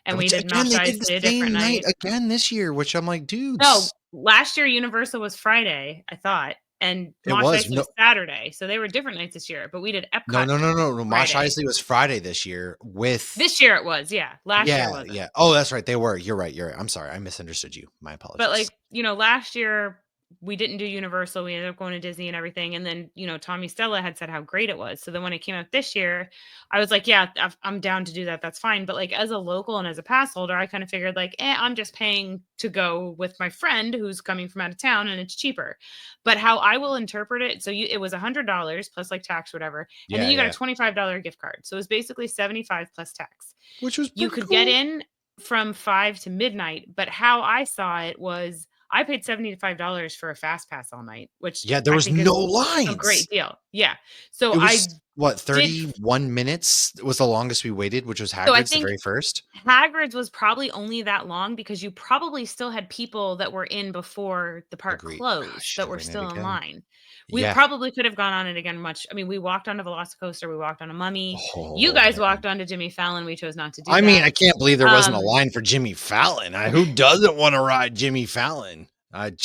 and we Which did again, Mosh they did the Isley a different same night night. again this year, which I'm like, No, dudes, last year Universal was Friday, I thought, and it Mosh was Isley no, was Saturday, so they were different nights this year, but we did no, Epcot no, no, no, no. Mosh Friday. Isley was Friday this year with, This year it was, yeah. Last year yeah, wasn't. yeah. Oh, that's right, they were. You're right. You're right. I'm sorry, I misunderstood you. My But, apologies. like, last year we didn't do Universal, we ended up going to Disney and everything, and then, Tommy Stella had said how great it was, so then when it came out this year, I was like, "Yeah, I'm down to do that, that's fine," but, like, as a local and as a pass holder, I kinda figured, like, I'm just paying to go with my friend who's coming from out of town, and it's cheaper. But how I will interpret it, so it was $100 plus, like, tax or whatever, and then Yeah, you got a yeah, $25 gift card, so it was basically 75 plus tax. which was You pretty could get cool. in from 5 to midnight, but how I saw it was I paid $75 for a fast pass all night, which Yeah, there I was think no is a lines. great deal. Yeah. So It I was. what, Did 31 minutes was the longest we waited, which was so I Hagrid's, the think very first? Hagrid's was probably only that long because you probably still had people that were in before the park Agreed. I closed should that have were ran it still in again. line. We Yeah. probably could have gone on it again much I mean, we walked on a Velocicoaster, we walked on a Mummy. You Oh, guys man. walked onto Jimmy Fallon, we chose not to do I mean, that. I can't believe there wasn't a Um, line for Jimmy Fallon. Who doesn't wanna ride Jimmy Fallon? Well, I'm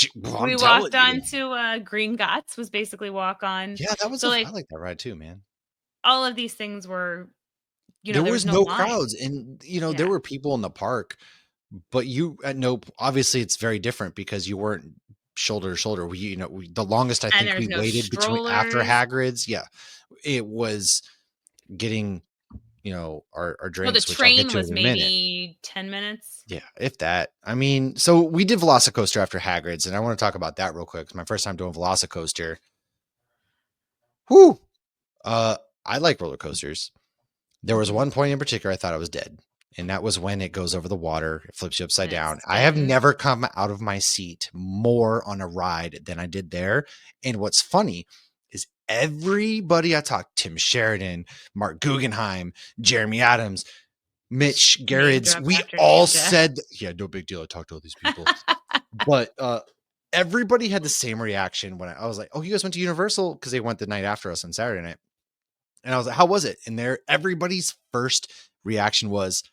we telling walked you. onto, Green Gringotts was basically walk on. Yeah, that was So, a I like, like that ride too, man. all of these things were There there was was no no line. crowds and, there Yeah, were people in the park, but you at no obviously, it's very different because you weren't shoulder to shoulder. The longest I and think there's we no waited between after strollers. Hagrid's, yeah, it was getting, our No, the drinks, which I'll get train to was in a minute. maybe 10 minutes. Yeah, if that. I mean, so we did Velocicoaster after Hagrid's, and I wanna talk about that real quick. It's my first time doing Velocicoaster. Whoo! Uh, I like roller coasters. There was Mhm, one point in particular I thought I was dead, and that was when it goes over the water, it flips you upside and it down. I have spins. never come out of my seat more on a ride than I did there, and what's funny is everybody I talked, Tim Sheridan, Mark Guggenheim, Jeremy Adams, Mitch Name Gerrits, drop we after all name drop. said, "Yeah, no big deal. I talked to all these people." But, everybody had the same reaction when I was like, "Oh, you guys went to Universal?" Because they went the night after us on Saturday night. And I was like, "How was it?" And everybody's first reaction was,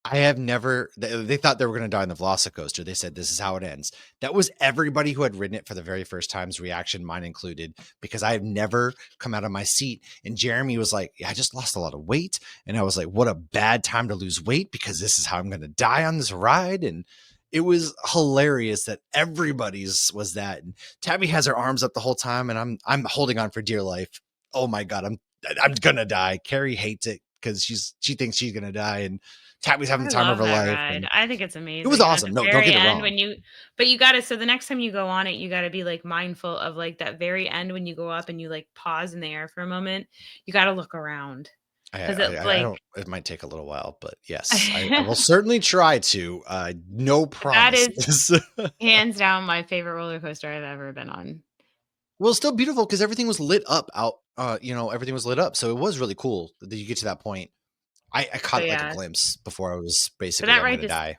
I have never they thought they were gonna die on the Velocicoaster. They said, "This is how it ends." That was everybody who had ridden it for the very first time's reaction, mine included, because I have never come out of my seat. And Jeremy was like, "Yeah, I just lost a lot of weight." And I was like, "What a bad time to lose weight because this is how I'm gonna die on this ride." And it was hilarious that everybody's was that. And Tabby has her arms up the whole time, and I'm holding on for dear life. Oh my god, I'm gonna die. Carrie hates it because she thinks she's gonna die, and Tabby's having I the time of love her that life, ride. and I think it's it was amazing, and at awesome. the No, don't very get it end wrong. when you but you gotta so the next time you go on it, you gotta be, like, mindful of, like, that very end when you go up and you, like, pause in the air for a moment, you gotta look around I 'cause I it, I like don't it might take a little while, but yes, I will certainly try to, no that is promises. hands down my favorite roller coaster I've ever been on. Well, it's still beautiful because everything was lit up out, everything was lit up, so it was really cool that you get to that point. I So, caught, like, a yeah. glimpse before I was But basically, that "I'm ride gonna just die."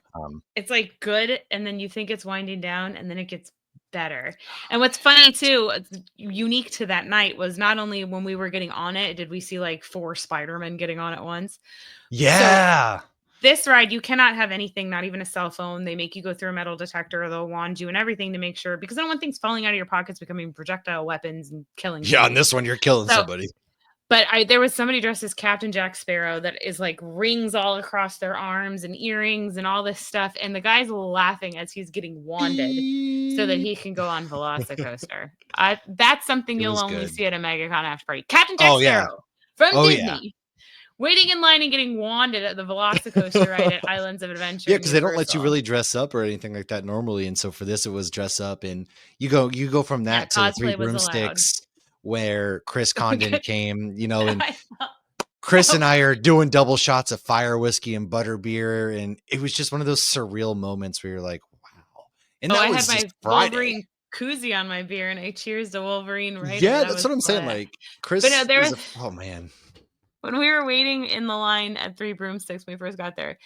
it's, like, good, and then you think it's winding down, and then it gets better. And what's funny too, unique to that night was not only when we were getting on it, did we see, like, 4 Spider-Men getting on at once. So, Yeah! this ride, you cannot have anything, not even a cell phone. They make you go through a metal detector, they'll wand you and everything to make sure because I don't want things falling out of your pockets, becoming projectile weapons and killing Yeah, on somebody. this one, you're killing So somebody. but I there was somebody dressed as Captain Jack Sparrow that is, like, rings all across their arms and earrings and all this stuff, and the guy's laughing as he's getting wanded so that Beep. he can go on Velocicoaster. That's something It you'll was only good. see at a MegaCon after party. Captain Jack Oh, yeah. Sparrow from Oh, yeah. Disney, waiting in line and getting wanded at the Velocicoaster ride at Islands of Adventure Yeah, in because they don't let you Universal. really dress up or anything like that normally, and so for this, it was dress up, and you go from Yeah, that to the 3 cosplay was allowed. broomsticks where Chris Condon Good. came, and I thought Chris so and I are doing double shots of fire whiskey and butter beer, and it was just one of those surreal moments where you're like, "Wow." And oh, that I had was just my Friday. Wolverine koozie on my beer, and I cheers to Wolverine right as Yeah, I that's was what I'm saying, like, but no, Chris there is was a oh, man. when we were waiting in the line at Three Broomsticks when we first got there,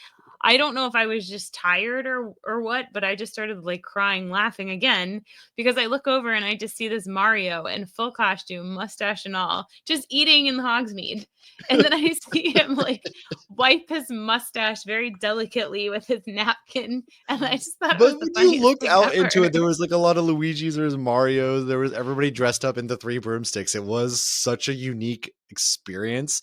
I don't know if I was just tired or what, but I just started, like, crying, laughing again because I look over and I just see this Mario in full costume, mustache and all, just eating in the Hogsmeade, and then I see him, like, wipe his mustache very delicately with his napkin, and I just thought it But was the when you funniest looked thing out into ever. it, there was, like, a lot of Luigis, there was Marios, there was everybody dressed up in the 3 broomsticks. It was such a unique experience.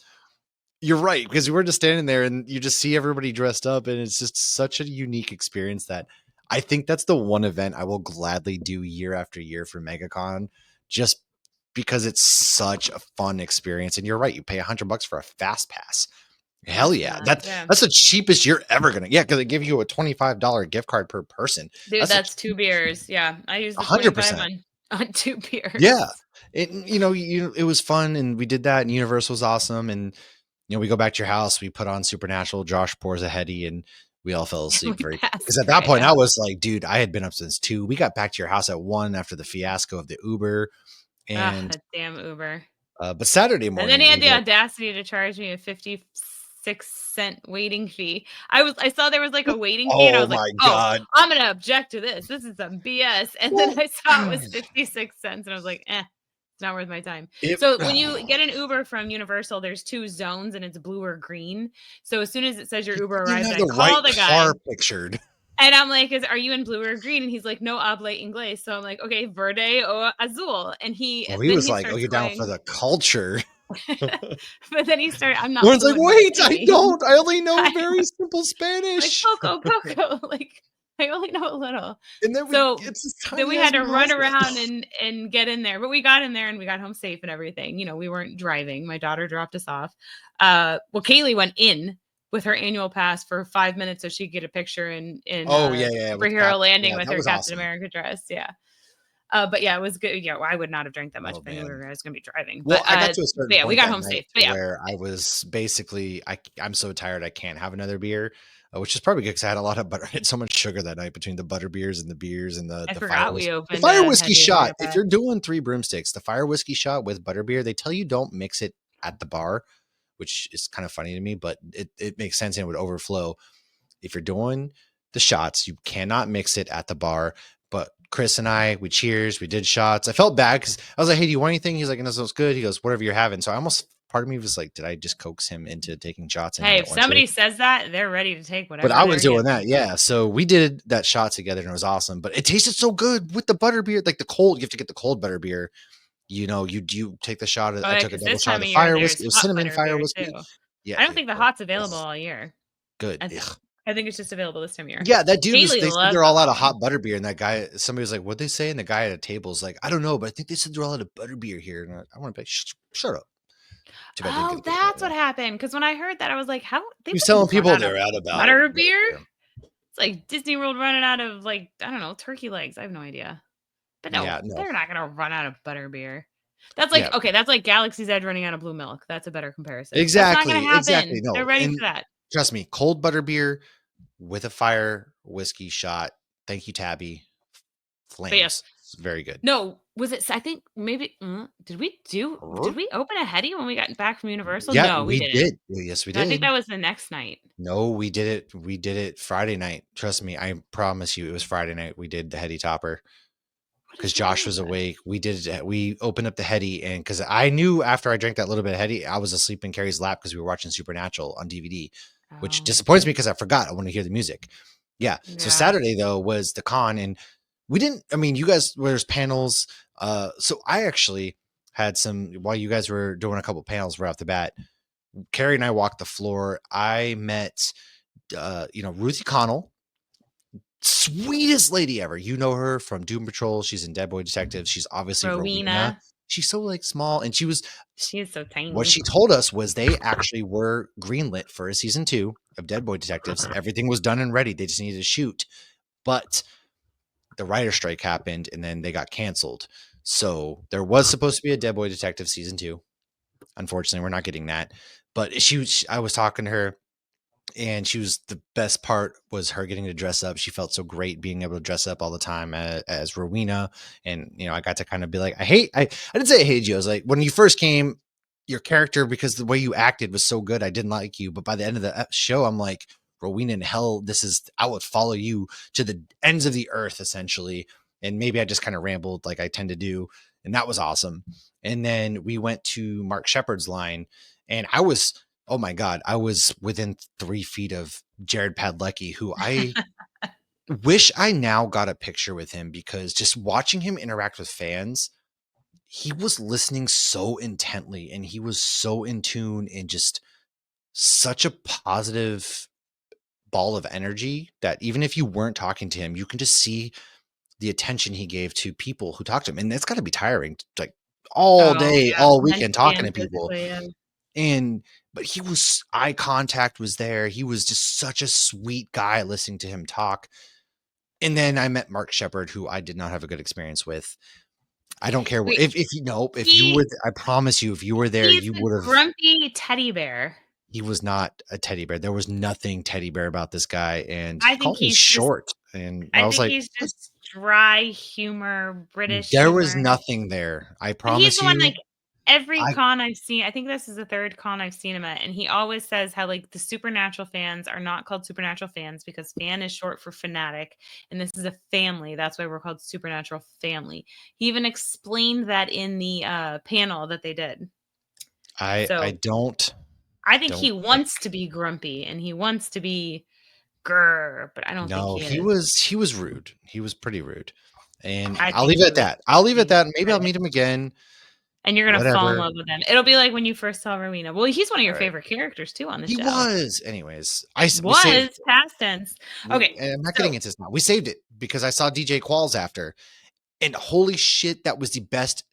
You're right, because you were just standing there and you just see everybody dressed up, and it's just such a unique experience that I think that's the one event I will gladly do year after year for MegaCon, just because it's such a fun experience. And you're right, you pay $100 for a fast pass. Hell Fast yeah. pass, That yeah. that's the cheapest you're ever gonna yeah, because they give you a $25 gift card per person. Dude, That's the that's 2 beers, yeah, I used the 25 100%. on 2 Yeah. beers. It was fun, and we did that, and Universal was awesome, and, we go back to your house, we put on Supernatural, Josh pours a Heady, and we all fell We asleep very because passed at that right point, out. I was like, "Dude, I had been up since 2." We got back to your house at 1 after the fiasco of the Uber, Ugh, and that damn Uber. But Saturday And then morning, he we had the went. audacity to charge me a 56-cent waiting fee. I saw there was, like, a waiting fee, and I Oh was like, my "Oh, god. I'm gonna object to this. This is some BS." And then Well, I saw it was 56 cents, and I was like, it's not worth my time." it So, when you get an Uber from Universal, there's 2 zones, and it's blue or green. So, as soon as it says your you Uber didn't arrived, have I the right call the car guy, pictured. and I'm like, "Are you in blue or green?" And he's like, "No habla inglés." So, I'm like, "Okay, verde or azul." And Oh, he then was he like, "Oh, starts you're down for going the culture." but then he started, "I'm not Lauren's like, fluent in "Wait, I Spanish." don't. I only know I very simple like, Spanish." "Coco, Coco," like, I only know a little. And then we So, it's this then tiny we ass had to run mouse. around and get in there, but we got in there and we got home safe and everything. We weren't driving. My daughter dropped us off. Well, Kaylee went in with her annual pass for 5 minutes so she could get a picture in Oh, yeah, yeah, yeah, with the Superhero cap. Landing Yeah, with that her was Captain awesome. America dress, yeah. But yeah, it was good. Yeah, well, I would not have drank that much Oh, if I knew man. I was gonna be driving. Well, I got to a But certain yeah, we point got that home night safe. to But yeah, where I was basically I'm so tired I can't have another beer, which is probably good because I had a lot of butter. I had so much sugar that night between the butter beers and the beers and I the fire forgot we the opened fire a whiskey Hetty shot. If America. you're doing three broomsticks, the fire whiskey shot with butter beer, they tell you don't mix it at the bar, which is kind of funny to me, but it makes sense and it would overflow. If you're doing the shots, you cannot mix it at the bar. But Chris and I, we cheers, we did shots. I felt bad because I was like, "Hey, do you want anything?" He's like, "No, sounds good." He goes, "Whatever you're having." So I almost, part of me was like, did I just coax him into taking shots and he Hey, if didn't want to? somebody says that, they're ready to take But whatever I they're was doing given. that, yeah. So we did that shot together and it was awesome. But it tasted so good with the butter beer, like the cold. You have to get the cold butter beer. You take the shot. Oh, I yeah, took a because double this shot of time the of year, fire there's whiskey. It was hot cinnamon butter fire beer whiskey. too. Yeah, I don't yeah, think the yeah. hot's Ugh, available all year. good. I th Ugh. I think it's just available this time of year. Yeah, that dude was Kaylee they said loves they're the all out hot of one. hot butter beer, and that guy somebody was like, "What'd they say?" And the guy at a table is like, "I don't know, but I think they said they're all out of butter beer here." And I wanna be like, Shut up." Too bad I didn't get Oh, to go to that that's what one. happened. Because when I heard that, I was like, "How they He was telling wouldn't run people out of they're out of butter butter beer?" beer. It's like Disney World running out of, like, I don't know, turkey legs. I have no idea. But no, Yeah, no. they're not gonna run out of butter beer. That's like Yeah, okay, that's like Galaxy's Edge running out of blue milk. That's a better comparison. That's not gonna exactly, happen. They're no, ready and for that. trust me, cold butter beer with a fire whiskey shot. Thank you, Tabby. But yes. Flames. It's very good. No, was it I think maybe did we open a Hetty when we got back from Universal? Yeah, No, we we didn't. did. Yes, we No, I think did. that was the next night. No, we did it Friday night. Trust me, I promise you it was Friday night we did the Heady Topper. What Because is Josh was that? awake. We opened up the Heady, and because I knew after I drank that little bit of Heady, I was asleep in Carrie's lap because we were watching Supernatural on DVD, which Oh, disappoints me because I forgot. I want to hear the music. Yeah. So yeah. Saturday though was the con, and we didn't. I mean, you guys there's panels. So I actually had some while you guys were doing a couple panels right off the bat. Carrie and I walked the floor. I met, Ruthie Connell, sweetest lady ever. You know her from Doom Patrol. She's in Dead Boy Detectives. She's obviously Rowena. Rowena. She's so like small, and she was. She is so What tiny. she told us was they actually were greenlit for a season 2 of Dead Boy Detectives. Everything was done and ready. They just needed to shoot, but the writer strike happened, and then they got canceled. So there was supposed to be a Dead Boy Detective season 2. Unfortunately, we're not getting that. But I was talking to her, and she was the best part was her getting to dress up. She felt so great being able to dress up all the time as Rowena. And, I got to kind of be like, I didn't say I hated you. I was like, when you first came, your character, because the way you acted was so good, I didn't like you. But by the end of the show, I'm like, Rowena in hell, I would follow you to the ends of the earth, essentially. And maybe I just kind of rambled like I tend to do. And that was awesome. And then we went to Mark Shepard's line, and oh my God, I was within 3 feet of Jared Padalecki, who I wish I now got a picture with him because just watching him interact with fans, he was listening so intently and he was so in tune and just such a positive ball of energy that even if you weren't talking to him, you can just see the attention he gave to people who talked to him. And that's got to be tiring, like all Oh, day, yeah, all weekend mentally talking and to people. physically, yeah. And but eye contact was there. He was just such a sweet guy listening to him talk. And then I met Mark Shepard, who I did not have a good experience with. I don't care what Wait, if you he were I promise you, if you were there, he's you a would have grumpy teddy bear. he was not a teddy bear. There was nothing teddy bear about this guy. And he I think called me he's just short. And I I was think like, he's what? just dry humor, British There was humor. nothing there. I But he's promise the one, like you. Every I con I've seen, I think this is the 3rd con I've seen him at, and he always says how, like, the Supernatural fans are not called Supernatural fans because fan is short for fanatic, and this is a family, that's why we're called Supernatural family. He even explained that in the, panel that they did. I So, I think he don't think. wants to be grumpy, and he wants to be "grr," but I don't think No, he is. he was rude. He was pretty rude, and I I'll think leave it he at was that. I'll leave it at being that. Maybe I'll excited. meet him again. And you're gonna fall in Whatever. love with him. It'll be like when you first saw Rowena. Well, he's one of your Alright. favorite characters too on the He show. was. Anyways, we saved Was, past tense. Okay, and I'm not getting so into this now. We saved it because I saw DJ Qualls after, and holy shit, that was the best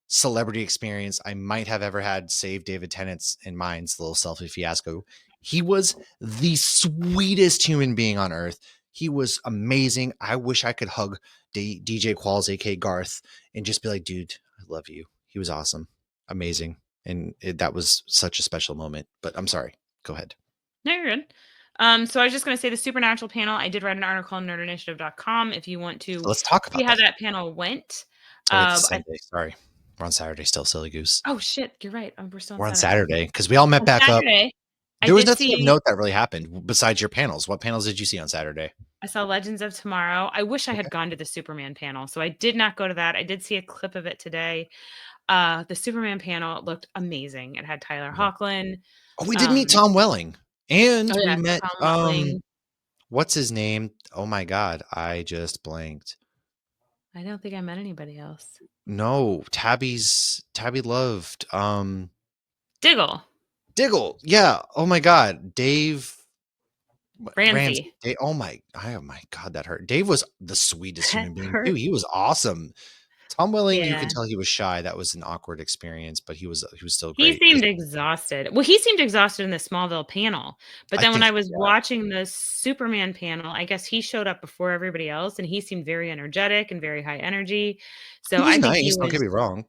celebrity experience I might have ever had, save David Tennant's and mine's little selfie fiasco. He was the sweetest human being on earth. He was amazing. I wish I could hug DJ Qualls, aka Garth, and just be like, dude, I love you. He was awesome. Amazing. And that was such a special moment. But I'm sorry. Go ahead. no, you're good. So I was just gonna say the Supernatural panel, I did write an article on nerdinitiative.com if you want to Let's talk see about how that. that panel went. Oh, wait, this is I Sunday. Sorry. We're on Saturday still, silly goose. Oh, shit, you're right, we're still on We're on Saturday. Saturday because we all met On back up. Saturday, I There was did nothing of see note that really happened besides your panels. What panels did you see on Saturday? I saw Legends of Tomorrow. I wish I Okay. had gone to the Superman panel, so I did not go to that. I did see a clip of it today. The Superman panel looked amazing. It had Tyler Okay. Hoechlin. Oh, we did Um, meet Tom Welling, and oh, we yeah, met, Tom Welling. what's his name? Oh my god, I just blanked. I don't think I met anybody else. No, Tabby loved, Diggle, Diggle. Yeah. Oh my god, Dave Ramsey. Ramsey. Oh my god, that hurt. Dave was the sweetest That human being too. hurt. He was awesome. Tom Welling, you can Yeah. tell he was shy. That was an awkward experience, but he was still He great because seemed exhausted. Well, he seemed exhausted in the Smallville panel, but I then when think I so, was yeah. watching the Superman panel, I guess he showed up before everybody else, and he seemed very energetic and very high energy. He So was I think he nice, don't get was me wrong.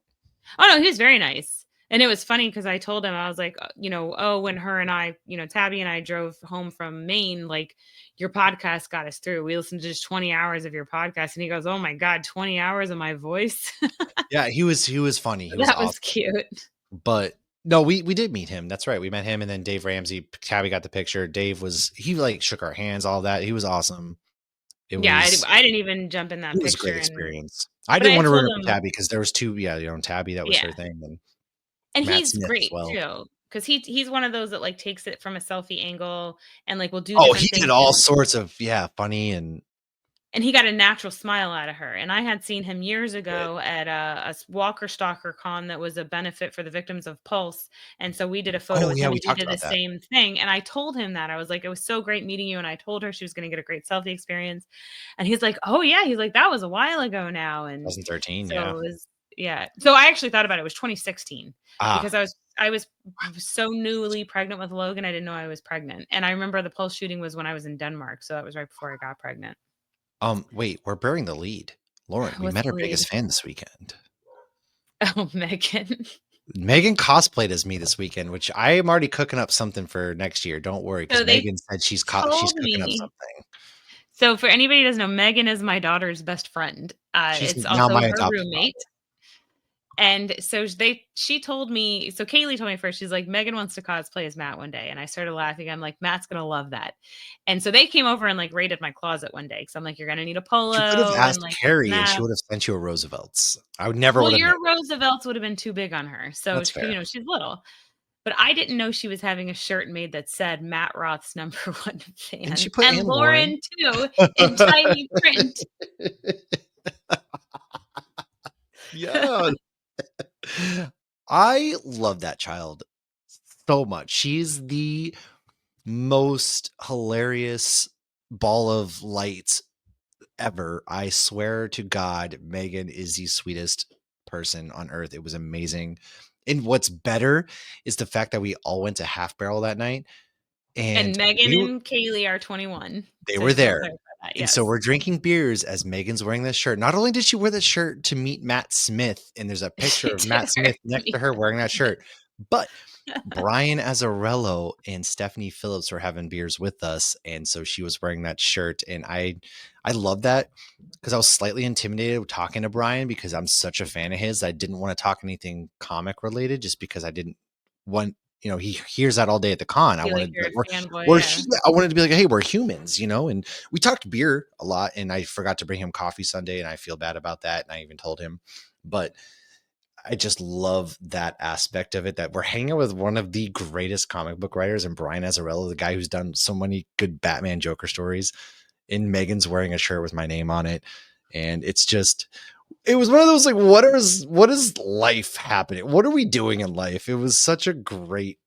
Oh, no, he was very nice. And it was funny because I told him, I was like, "Oh, when her and I, Tabby and I drove home from Maine, like, your podcast got us through. We listened to just 20 hours of your podcast." And he goes, "Oh my god, 20 hours of my voice?" Yeah, he was funny, he was That was awesome, cute. but no, we did meet him, that's right, we met him, and then Dave Ramsey, Tabby got the picture, Dave was he, like, shook our hands, all that, he was awesome. It Yeah, was I didn't even jump in that it was a great picture, and experience. I but didn't I wanna ruin told it for him Tabby because there was 2 yeah, Tabby, that was yeah, her thing, and and Matt he's Smith as great well. too, because he's one of those that, like, takes it from a selfie angle and, like, will do Oh, he different did things all sorts of yeah, funny and he got a natural smile out of her, and I had seen him years did. ago at a Walker Stalker con that was a benefit for the victims of Pulse, and so we did a photo Oh, with yeah, him, we and he talked did the about that. same thing, and I told him that, I was like, "It was so great meeting you," and I told her she was gonna get a great selfie experience, and he's like, "Oh, yeah," he's like, "That was a while ago now," and 2013, yeah. so it was yeah. So I actually thought about it, it was 2016 Ah, because I was so newly pregnant with Logan, I didn't know I was pregnant, and I remember the Pulse shooting was when I was in Denmark, so that was right before I got pregnant. wait, we're bearing the lead. Lauren, we What's met our the lead? biggest fan this weekend. Oh, Megan. Megan cosplayed as me this weekend, which I am already cooking up something for next year. Don't worry, because So they Megan said she's told cooking up me something. so for anybody who doesn't know, Megan is my daughter's best friend. She's It's now also my her adopted roommate. daughter. And so she told me so Kaylee told me first, she's like, "Megan wants to cosplay as Matt one day." And I started laughing. I'm like, "Matt's gonna love that." And so they came over and, like, raided my closet one day because 'cause I'm like, "You're gonna need a You could have polo and, asked like, this and Carrie, and she that." would have sent you a Roosevelt's. I would never Well, would have your known. Roosevelt's would have been too big on her. So, That's fair. she's little. But I didn't know she was having a shirt made that said Matt Roth's number 1 And she fan, put and in Lauren. Lauren too, in tiny print. Yeah. I love that child so much. She's the most hilarious ball of light ever. I swear to God, Megan is the sweetest person on earth. It was amazing. And what's better is the fact that we all went to Half Barrel that night And and Megan and Kaylee are 21. they So I were just wanna there. clarify that, And so yes. we're drinking beers as Megan's wearing this shirt. Not only did she wear that shirt to meet Matt Smith, and there's a picture She of did Matt her Smith to next me. to her wearing that shirt, But Brian Azzarello and Stephanie Phillips were having beers with us, and so she was wearing that shirt, and I love that because I was slightly intimidated with talking to Brian because I'm such a fan of his. I didn't want to talk anything comic related just because I didn't want, he hears that all day at the con. I Feel like wanted to be you're like, a fanboy, we're yeah. I wanted to be like, hey, we're humans, and we talked beer a lot, and I forgot to bring him coffee Sunday, and I feel bad about that, and I even told him, but I just love that aspect of it, that we're hanging with one of the greatest comic book writers and Brian Azzarello, the guy who's done so many good Batman Joker stories. And Megan's wearing a shirt with my name on it. And it was one of those like, what is life happening? What are we doing in life? It was such a great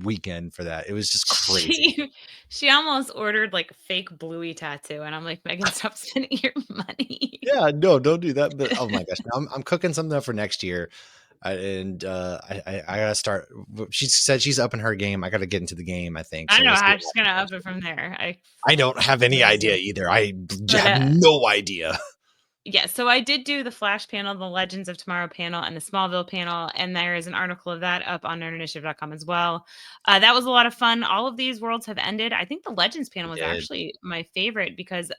weekend for that. It was just crazy. She almost ordered, like, a fake Bluey tattoo, and I'm like, "Megan, stop spending your money." Yeah, no, don't do that. But oh my gosh, now I'm cooking something up for next year. I gotta start. She said she's up in her game. I gotta get into the game, I think. I So don't know we'll see how what she's gonna happens up next it year. from there. I don't have any No idea idea. either. I But, have no idea. yeah, so I did do the Flash panel, the Legends of Tomorrow panel, and the Smallville panel, and there is an article of that up on nerdinitiative.com as well. That was a lot of fun. All of these worlds have ended. I think the Legends panel It was did. actually my favorite because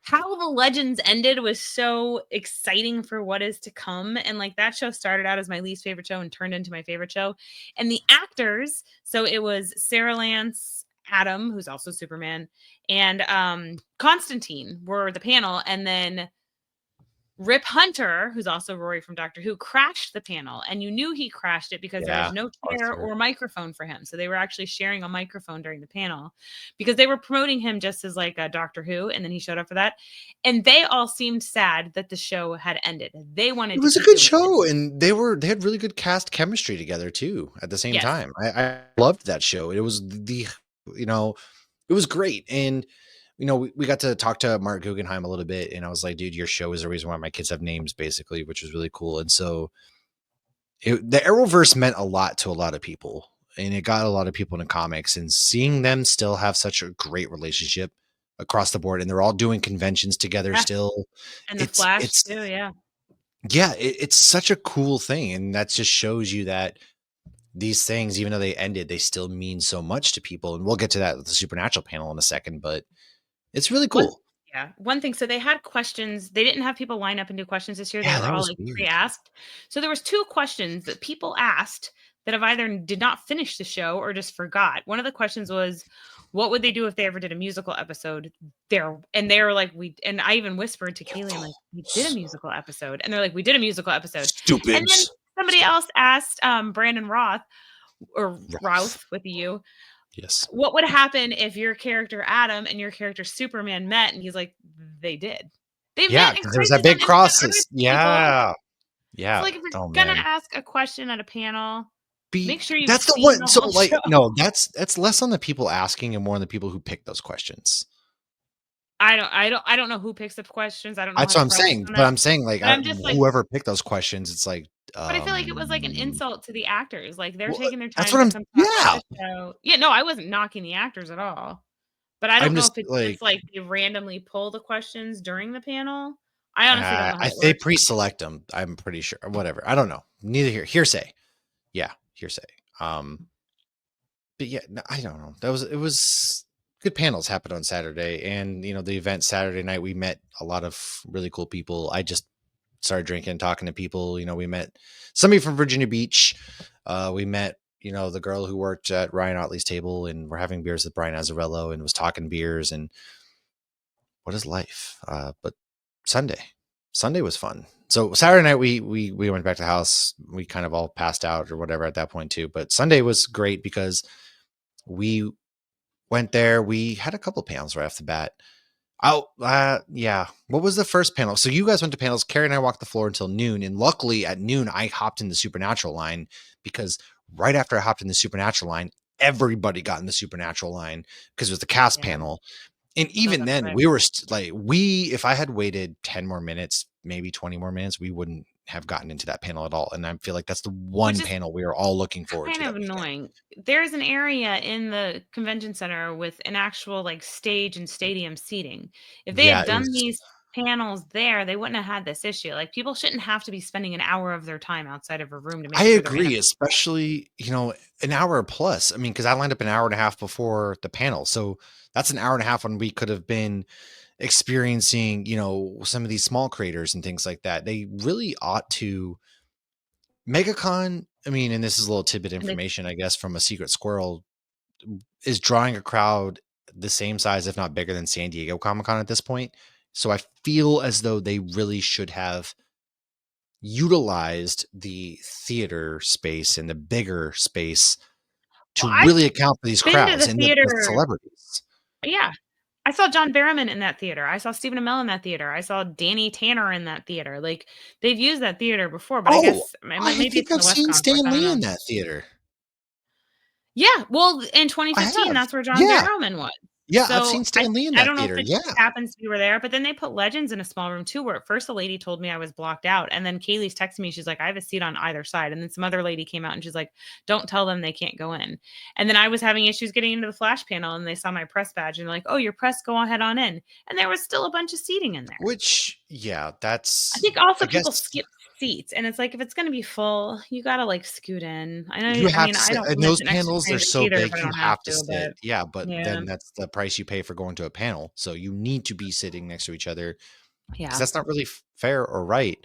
how the Legends ended was so exciting for what is to come, and, like, that show started out as my least favorite show and turned into my favorite show, and the actors, so it was Sarah Lance, Adam, who's also Superman, and, Constantine were the panel, and then Rip Hunter, who's also Rory from Doctor Who, crashed the panel, and you knew he crashed it because there was Yeah, no chair Arthur. or microphone for him. So they were actually sharing a microphone during the panel because they were promoting him just as like a Doctor Who, and then he showed up for that. And they all seemed sad that the show had ended. They It wanted to was a keep good doing it. show, and they had really good cast chemistry together too at the same Yes. time. I loved that show. It was you know, it was great. And we got to talk to Mark Guggenheim a little bit, and I was like, dude, your show is the reason why my kids have names, basically, which was really cool. And so the Arrowverse meant a lot to a lot of people, and it got a lot of people into comics, and seeing them still have such a great relationship across the board, and they're all doing conventions together Yeah. still. And the It's Flash it's too. Yeah. yeah, it's such a cool thing, and that just shows you that these things, even though they ended, they still mean so much to people. And we'll get to that with the supernatural panel in a second, but it's really One cool. yeah, one thing, so they had questions. They didn't have people line up and do questions this year. They Yeah, were that all, was like, weird. pre-asked. So there was 2 questions that people asked that have either did not finish the show or just forgot. One of the questions was, what would they do if they ever did a musical episode? They were like, "We," and I even whispered to Kaylee, I'm like, "We did a musical episode." And they're like, "We did a musical episode." And then Stupids. somebody else asked, Brandon Roth or Rough. Routh with a U, Yes. what would happen if your character Adam and your character Superman met? And he's like, they did. They Yeah, met in because there was that Crisis on big Infinite crosses. Earths, people. Yeah. So, Yeah. like, if you're Oh gonna man. ask a question at a panel, Be make sure you've That's the seen one. the So whole like, show. no, that's less on the people asking and more on the people who pick those questions. I don't know who picks up questions. I don't know how That's the what I'm process saying. on But that. I'm saying like But I'm just like, whoever picked those questions, it's like, but I feel like it was like an insult to the actors. Like, they're well, taking their that's time what to I'm come talk about yeah. the show. Yeah, no, I wasn't knocking the actors at all. But I don't I'm know just if it's like, just like they randomly pull the questions during the panel. I honestly don't know how I it they works. pre-select them. I'm pretty sure. Whatever. I don't know. Neither here. Hearsay. Yeah, hearsay. But yeah, no, I don't know. It was good panels happened on Saturday, and the event Saturday night we met a lot of really cool people. I just started drinking, talking to people. We met somebody from Virginia Beach. We met the girl who worked at Ryan Otley's table, and we're having beers with Brian Azzarello, and was talking beers and what is life. But Sunday, Sunday was fun. So Saturday night we went back to the house. We kind of all passed out or whatever at that point too. But Sunday was great because we went there. We had a couple panels right off the bat. Oh, yeah. What was the first panel? So you guys went to panels. Carrie and I walked the floor until noon, and luckily at noon I hopped in the Supernatural line because right after I hopped in the Supernatural line, everybody got in the Supernatural line because it was the cast Yeah, panel. And so even that's then, what I we were if I had waited 10 more minutes, maybe 20 more minutes, we wouldn't have gotten into that panel at all. And I feel like that's the which one is panel we were all looking forward to kind that of weekend. annoying. There's an area in the convention center with an actual, like, stage and stadium seating. If they Yeah, had it done was. panels there, they wouldn't have had this issue. Like, people shouldn't have to be spending an hour of their time outside of a room to I make sure they're in a agree, especially, an hour plus. I mean, because I lined up an hour and a half before the panel. So that's an hour and a half when we could have been experiencing, some of these small creators and things like that. They really ought to MegaCon. I mean, and this is a little tidbit and they information, I guess, from a secret squirrel, is drawing a crowd the same size, if not bigger than San Diego Comic Con at this point. So I feel as though they really should have utilized the theater space and the bigger space well, to I've really account for these been to crowds the and the theater. celebrities. Yeah. I saw John Barrowman in that theater. I saw Stephen Amell in that theater. I saw Danny Tanner in that theater. Like, they've used that theater before, but I Oh, guess I maybe think it's in I've the West seen Concourse, Stan I don't Lee know. in that theater. Yeah, well, in I 2015, have. that's where John Yeah. Barrowman was. Yeah, I've So, seen Stan Lee in I that don't know if theater. it Yeah. just happens to be we're there, but then they put Legends in a small room too, where at first a lady told me I was blocked out, and then Kaylee's texting me, she's like, "I have a seat on either side," and then some other lady came out and she's like, "Don't tell them they can't go in." And then I was having issues getting into the flash panel, and they saw my press badge and they're like, "Oh, you're press, go ahead on in." And there was still a bunch of seating in there. Which, yeah, I that's think also I people guess skip seats, and it's like, if it's gonna be full, you gotta, like, scoot in. you I have mean, to I sit don't in wanna those sit next to panels, they're strangers so either if big, I you don't have have to to, sit. but Yeah, but yeah. then that's the price you pay for going to a panel. So you need to be sitting next to each other because Yeah. that's not really fair or right.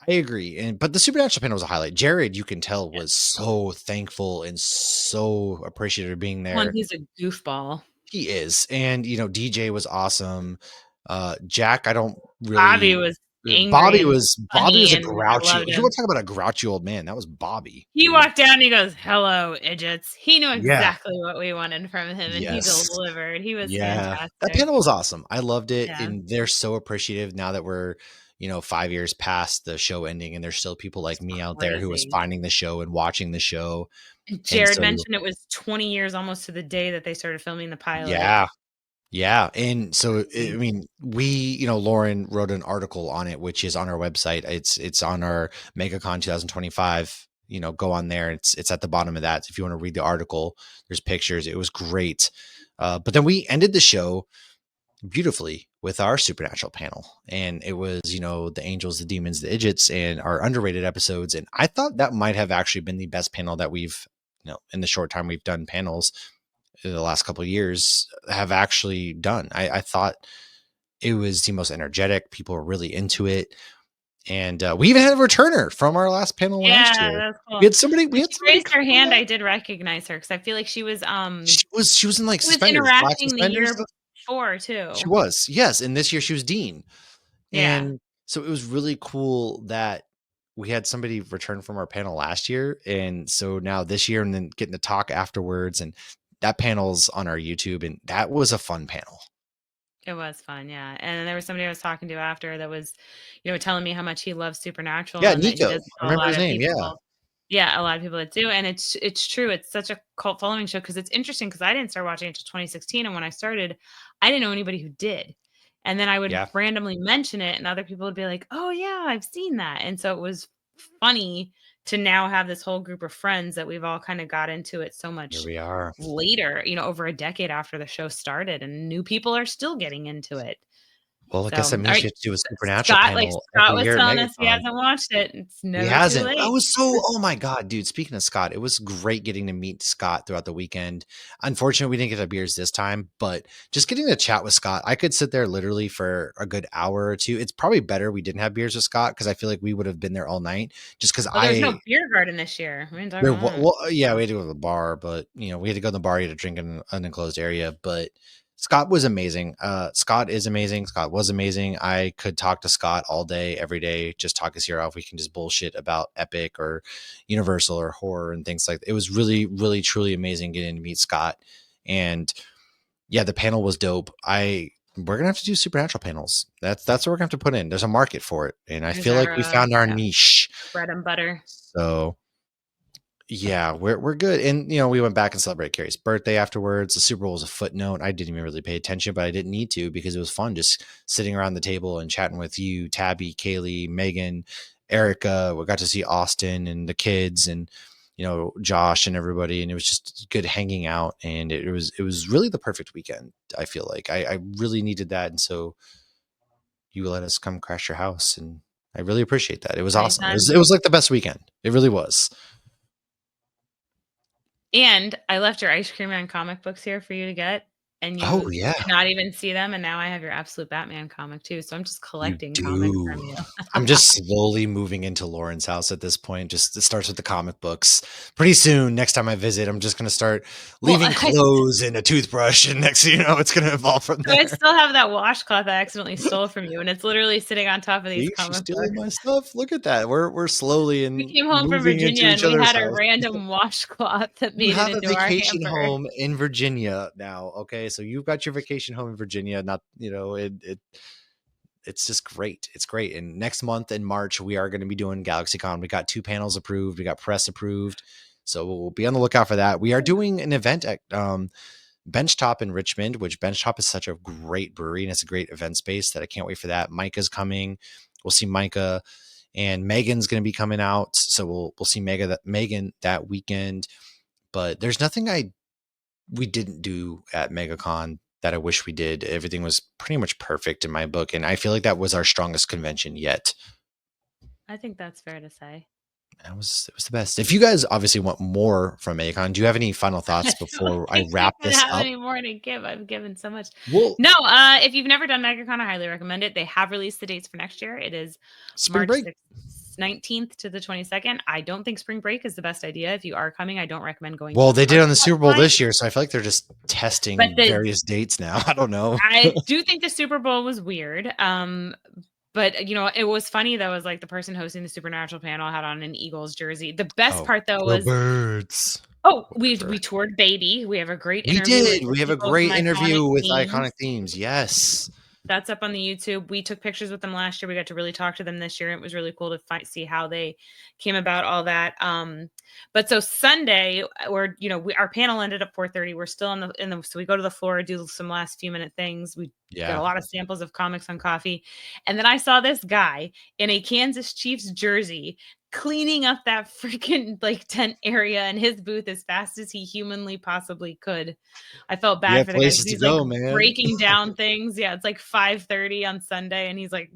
I agree. But the Supernatural panel was a highlight. Jared, you can tell, was so thankful and so appreciative of being One, there. he's a goofball. He is. And DJ was awesome. Jack, I don't Bobby really was angry Bobby and was Bobby funny, was a and I grouchy. loved You want him. to talk about a grouchy old man. That was Bobby, He dude. walked down and he goes, "Hello, idiots." He knew Yeah. exactly what we wanted from him, and he Yes. delivered. He was Yeah. That fantastic. panel was awesome. I loved it. Yeah, And they're so appreciative now that we're, 5 years past the show ending, and there's still people like it's me out there who was crazy. finding the show and watching the show. And And Jared so, mentioned it was 20 years almost to the day that they started filming the pilot. yeah. Yeah, and so, I Crazy. mean, Lauren wrote an article on it, which is on our website. It's on our MegaCon 2025. Go on there. It's at the bottom of that. If you want to read the article, there's pictures. It was great. But then we ended the show beautifully with our supernatural panel, and it was the angels, the demons, the idiots, and our underrated episodes. And I thought that might have actually been the best panel that we've in the short time we've done panels in the last couple of years have actually done. I thought it was the most energetic. People were really into it, and we even had a returner from our last panel last Yeah, year. that's We cool. had somebody. We When had she somebody raised her come hand, back. I did recognize her because I feel like She was in like she was suspenders, black interacting the year suspenders. before She too. was, yes, and this year she was Dean, Yeah, and so it was really cool that we had somebody return from our panel last year, and so now this year, and then getting to talk afterwards, and that panel's on our YouTube, and that was a fun panel. it was fun, yeah, and there was somebody I was talking to after that was, telling me how much he loves Supernatural Yeah, and that he Nico. does I tell a remember lot his of name. Yeah. people. Yeah, a lot of people that do, and it's true, it's such a cult following show because it's interesting because I didn't start watching until 2016, and when I started, I didn't know anybody who did, and then I would Yeah. randomly mention it, and other people would be like, "Oh, yeah, I've seen that," and so it was funny to now have this whole group of friends that we've all kinda got into it so Here much we are. later, over a decade after the show started, and new people are still getting into it. Well, I So, guess that all means right, we have to do a supernatural Scott, like panel Scott every was year at telling us he MegaCon. hasn't watched it. It's He never too hasn't. I late. was so oh my god, dude, speaking of Scott, it was great getting to meet Scott throughout the weekend. Unfortunately, we didn't get our beers this time, but just getting to chat with Scott, I could sit there literally for a good hour or two. It's probably better we didn't have beers with Scott because I feel like we would have been there all night just because Oh, there's no I beer garden this year. We didn't talk there about that. yeah, we had to go to the bar, but, we had to go to the bar, you had to drink in an enclosed area, but Scott was amazing. Scott is amazing. Scott was amazing. I could talk to Scott all day, every day, just talk his ear off. We can just bullshit about Epic or Universal or horror and things like that. It was really, really, truly amazing getting to meet Scott. And yeah, the panel was dope. We're gonna have to do supernatural panels. That's what we're gonna have to put in. There's a market for it. And I There's feel like our, we found our yeah, niche. bread and butter. So yeah, we're good. And we went back and celebrated Carrie's birthday afterwards. The Super Bowl was a footnote. I didn't even really pay attention, but I didn't need to because it was fun just sitting around the table and chatting with you, Tabby, Kaylee, Megan, Erica. We got to see Austin and the kids and Josh and everybody. And it was just good hanging out. And it was really the perfect weekend, I feel like. I really needed that. And so you let us come crash your house, and I really appreciate that. It was awesome. It was Anytime. it was like the best weekend. It really was. And I left your Ice Cream Man comic books here for you to get, and Oh, you yeah. did not even see them, and now I have your Absolute Batman comic too, so I'm just You collecting comics from do. you. I'm just slowly moving into Lauren's house at this point. Just it starts with the comic books. Pretty soon, next time I visit, I'm just gonna start Well, leaving clothes and a toothbrush, and next thing you know, it's gonna evolve from I there. still have that washcloth I accidentally stole from you, and it's literally sitting on top of these See, she's comic stealing books. my stuff. Look at that. We're slowly We and came home from moving Virginia, into and each we other's had a house. random washcloth that You made it have a into our vacation hamper. home in Virginia now, okay? So you've got your vacation home in Virginia, not, it's just great. It's great. And next month in March, we are going to be doing GalaxyCon. We got 2 panels approved, we got press approved. So we'll be on the lookout for that. We are doing an event at Benchtop in Richmond, which Benchtop is such a great brewery and it's a great event space that I can't wait for that. Micah's coming. We'll see Micah, and Megan's going to be coming out. So we'll see Megan that weekend. But there's nothing we didn't do at MegaCon that I wish we did. Everything was pretty much perfect in my book, and I feel like that was our strongest convention yet. I think that's fair to say. It was the best. If you guys obviously want more from MegaCon, do you have any final thoughts I don't before I think I wrap could this have up? any more to give. I've given so much. Well, No, if you've never done MegaCon, I highly recommend it. They have released the dates for next year. It is spring March break. 6th, 19th to the 22nd. I don't think spring break is the best idea. If you are coming, I don't recommend going Well, too they did close on to the that Super Bowl time. this year, so I feel like they're just But testing the various dates now. I don't know. I do think the Super Bowl was weird. But it was funny though, was like the person hosting the Supernatural panel had on an Eagles jersey. The best Oh, part though go was birds. we Whatever. toured Baby. We have a great We interview with did. the We have a people from great Iconic interview with Iconic Themes. Themes. Yes. That's up on the YouTube. We took pictures with them last year. We got to really talk to them this year. It was really cool to see how they came about all that. But so Sunday, where our panel ended at 4:30. We're still in the so we go to the floor, do some last few minute things. We get a Yeah. lot of samples of comics on coffee, and then I saw this guy in a Kansas Chiefs jersey cleaning up that freaking like tent area in his booth as fast as he humanly possibly could. I felt You bad have for the guy places because to he's like go, man. breaking down things. Yeah, it's like 5:30 on Sunday, and he's like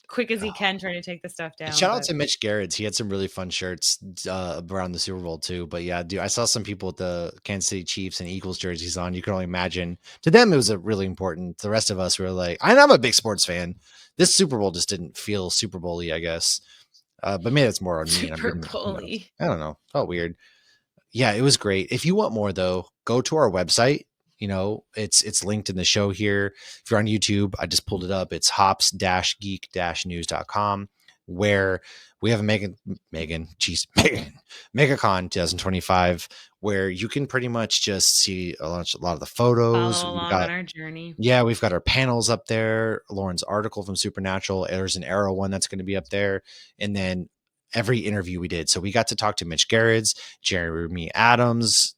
quick as he can trying to take the stuff And down. shout out But to Mitch Garrett's. He had some really fun shirts around the Super Bowl too. But yeah, dude, I saw some people with the Kansas City Chiefs and Eagles jerseys on. You can only imagine. To them, it was a really important. The rest of us were like, I'm a big sports fan. This Super Bowl just didn't feel Super Bowl-y, I guess. But maybe it's more on me, and I'm Super getting who knows? bully. I don't know. Felt weird. Yeah, it was great. If you want more though, go to our website. It's linked in the show here. If you're on YouTube, I just pulled it up. It's hops-geek-news.com, where we have a Megan MegaCon 2025, where you can pretty much just see a lot of the photos. Follow along on our journey. We've got our panels up there. Lauren's article from Supernatural. There's an Arrow one that's going to be up there. And then every interview we did. So we got to talk to Mitch Gerrits, Jeremy Adams.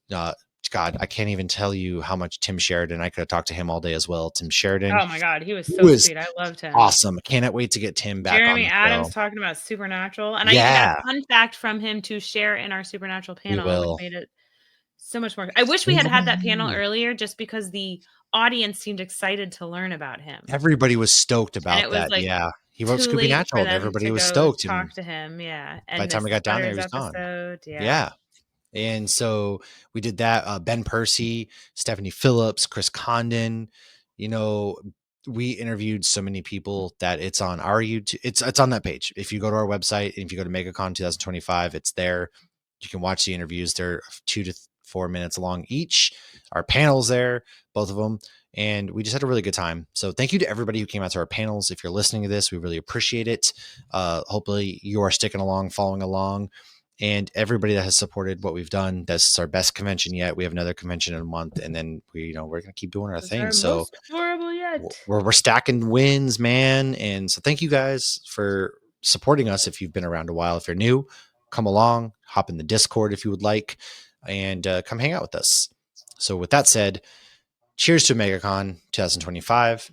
God, I can't even tell you how much Tim Sheridan. I could have talked to him all day as well. Tim Sheridan, Oh my god, he was who so was sweet. I loved him. awesome. I cannot wait to get Tim back on Jeremy the Adams show. talking about Supernatural, and I even got a Yeah, fun fact from him to share in our Supernatural we panel, which will. made it so much more. I wish we had had that panel earlier, just because the audience seemed excited to learn about him, Everybody was stoked and about it was that. like Yeah, he wrote too Scooby late for Natural, and them everybody to was go stoked. And talk to him. Yeah, by the and time miss we the got down there, he Butters was gone. episode. Yeah. Yeah. And so we did that. Ben Percy, Stephanie Phillips, Chris Condon. You know, we interviewed so many people that it's on our YouTube. It's on that page. If you go to our website and if you go to MegaCon 2025, it's there. You can watch the interviews. They're 2 to 4 minutes long each. Our panels there, both of them. And we just had a really good time. So thank you to everybody who came out to our panels. If you're listening to this, we really appreciate it. Hopefully you are sticking along, following along, and everybody that has supported what we've done. This is our best convention yet. We have another convention in a month, and then we're going to keep doing our Was thing. our So most memorable yet. we're stacking wins, man. And so thank you guys for supporting us. If you've been around a while, if you're new, come along, hop in the Discord if you would like, and come hang out with us. So with that said, cheers to MegaCon 2025.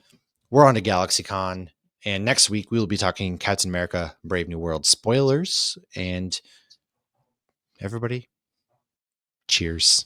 We're on to GalaxyCon, and next week we will be talking Captain America: Brave New World spoilers. And everybody, cheers.